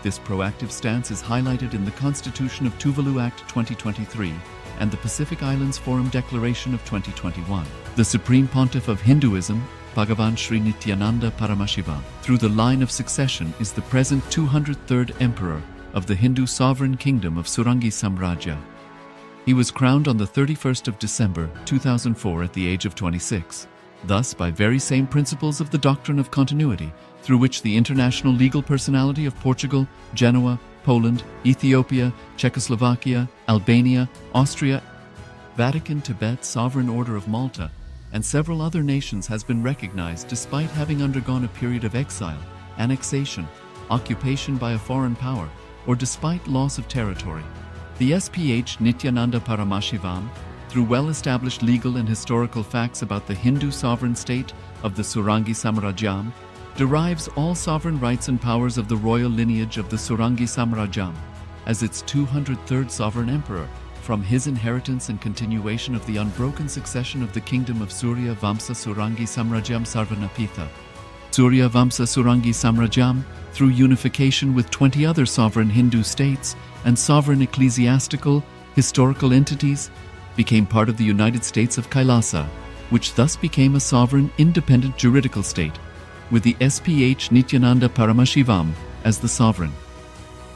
This proactive stance is highlighted in the Constitution of Tuvalu Act 2023 and the Pacific Islands Forum Declaration of 2021. The Supreme Pontiff of Hinduism, Bhagavan Sri Nithyananda Paramashivoham, through the line of succession, is the present 203rd Emperor of the Hindu sovereign kingdom of Surangi Samrajya. He was crowned on the 31st of December 2004 at the age of 26. Thus, by very same principles of the doctrine of continuity, through which the international legal personality of Portugal, Genoa, Poland, Ethiopia, Czechoslovakia, Albania, Austria, Vatican, Tibet, Sovereign Order of Malta, and several other nations has been recognized despite having undergone a period of exile, annexation, occupation by a foreign power, or despite loss of territory. The SPH Nithyananda Paramashivoham, through well-established legal and historical facts about the Hindu sovereign state of the Surangi Samrajyam, derives all sovereign rights and powers of the royal lineage of the Surangi Samrajyam as its 203rd sovereign emperor, from his inheritance and continuation of the unbroken succession of the kingdom of Surya Vamsa Surangi Samrajyam Sarvanapitha. Surya Vamsa Surangi Samrajyam, through unification with 20 other sovereign Hindu states and sovereign ecclesiastical, historical entities, became part of the United States of Kailasa, which thus became a sovereign, independent juridical state, with the SPH Nithyananda Paramashivoham as the sovereign.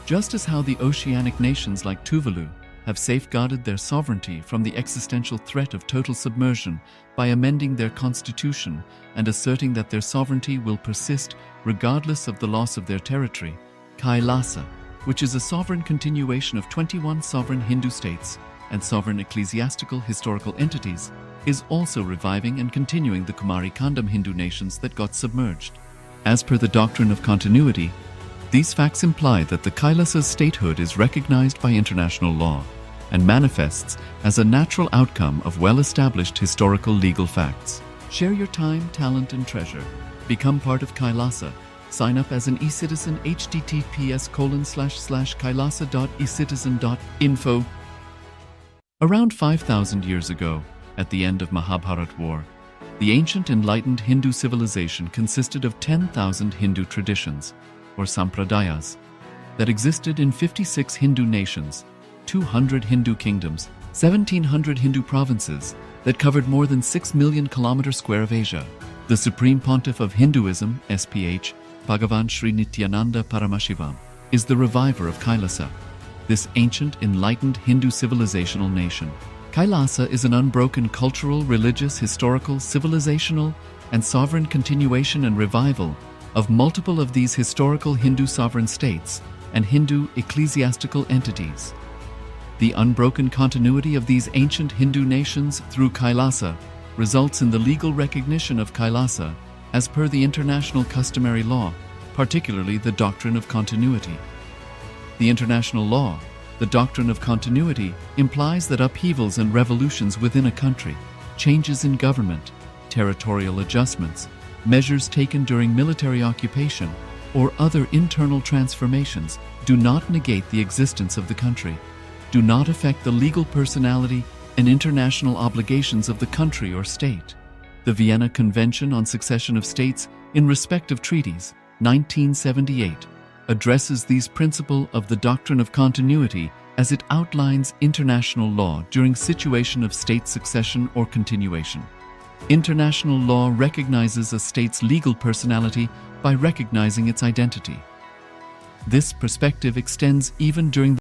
Just as how the oceanic nations like Tuvalu have safeguarded their sovereignty from the existential threat of total submersion by amending their constitution and asserting that their sovereignty will persist regardless of the loss of their territory, Kailasa, which is a sovereign continuation of 21 sovereign Hindu states and sovereign ecclesiastical historical entities, is also reviving and continuing the Kumari Kandam Hindu nations that got submerged. As per the doctrine of continuity, These facts imply that the Kailasa's statehood is recognized by international law and manifests as a natural outcome of well-established historical legal facts. Share your time, talent, and treasure. Become part of Kailasa. Sign up as an eCitizen https://kailasa.ecitizen.info. Around 5,000 years ago, at the end of Mahabharat War, the ancient enlightened Hindu civilization consisted of 10,000 Hindu traditions, or sampradayas, that existed in 56 Hindu nations, 200 Hindu kingdoms, 1,700 Hindu provinces that covered more than 6 million kilometers square of Asia. The Supreme Pontiff of Hinduism, SPH, Bhagavan Sri Nithyananda Paramashivoham, is the reviver of Kailasa, this ancient enlightened Hindu civilizational nation. Kailasa is an unbroken cultural, religious, historical, civilizational, and sovereign continuation and revival of multiple of these historical Hindu sovereign states and Hindu ecclesiastical entities. The unbroken continuity of these ancient Hindu nations through Kailasa results in the legal recognition of Kailasa as per the international customary law, particularly the doctrine of continuity. The international law, the doctrine of continuity, implies that upheavals and revolutions within a country, changes in government, territorial adjustments, measures taken during military occupation, or other internal transformations do not negate the existence of the country, do not affect the legal personality and international obligations of the country or state. The Vienna Convention on Succession of States in Respect of Treaties, 1978, addresses these principles of the doctrine of continuity as it outlines international law during situation of state succession or continuation. International law recognizes a state's legal personality by recognizing its identity. This perspective extends even during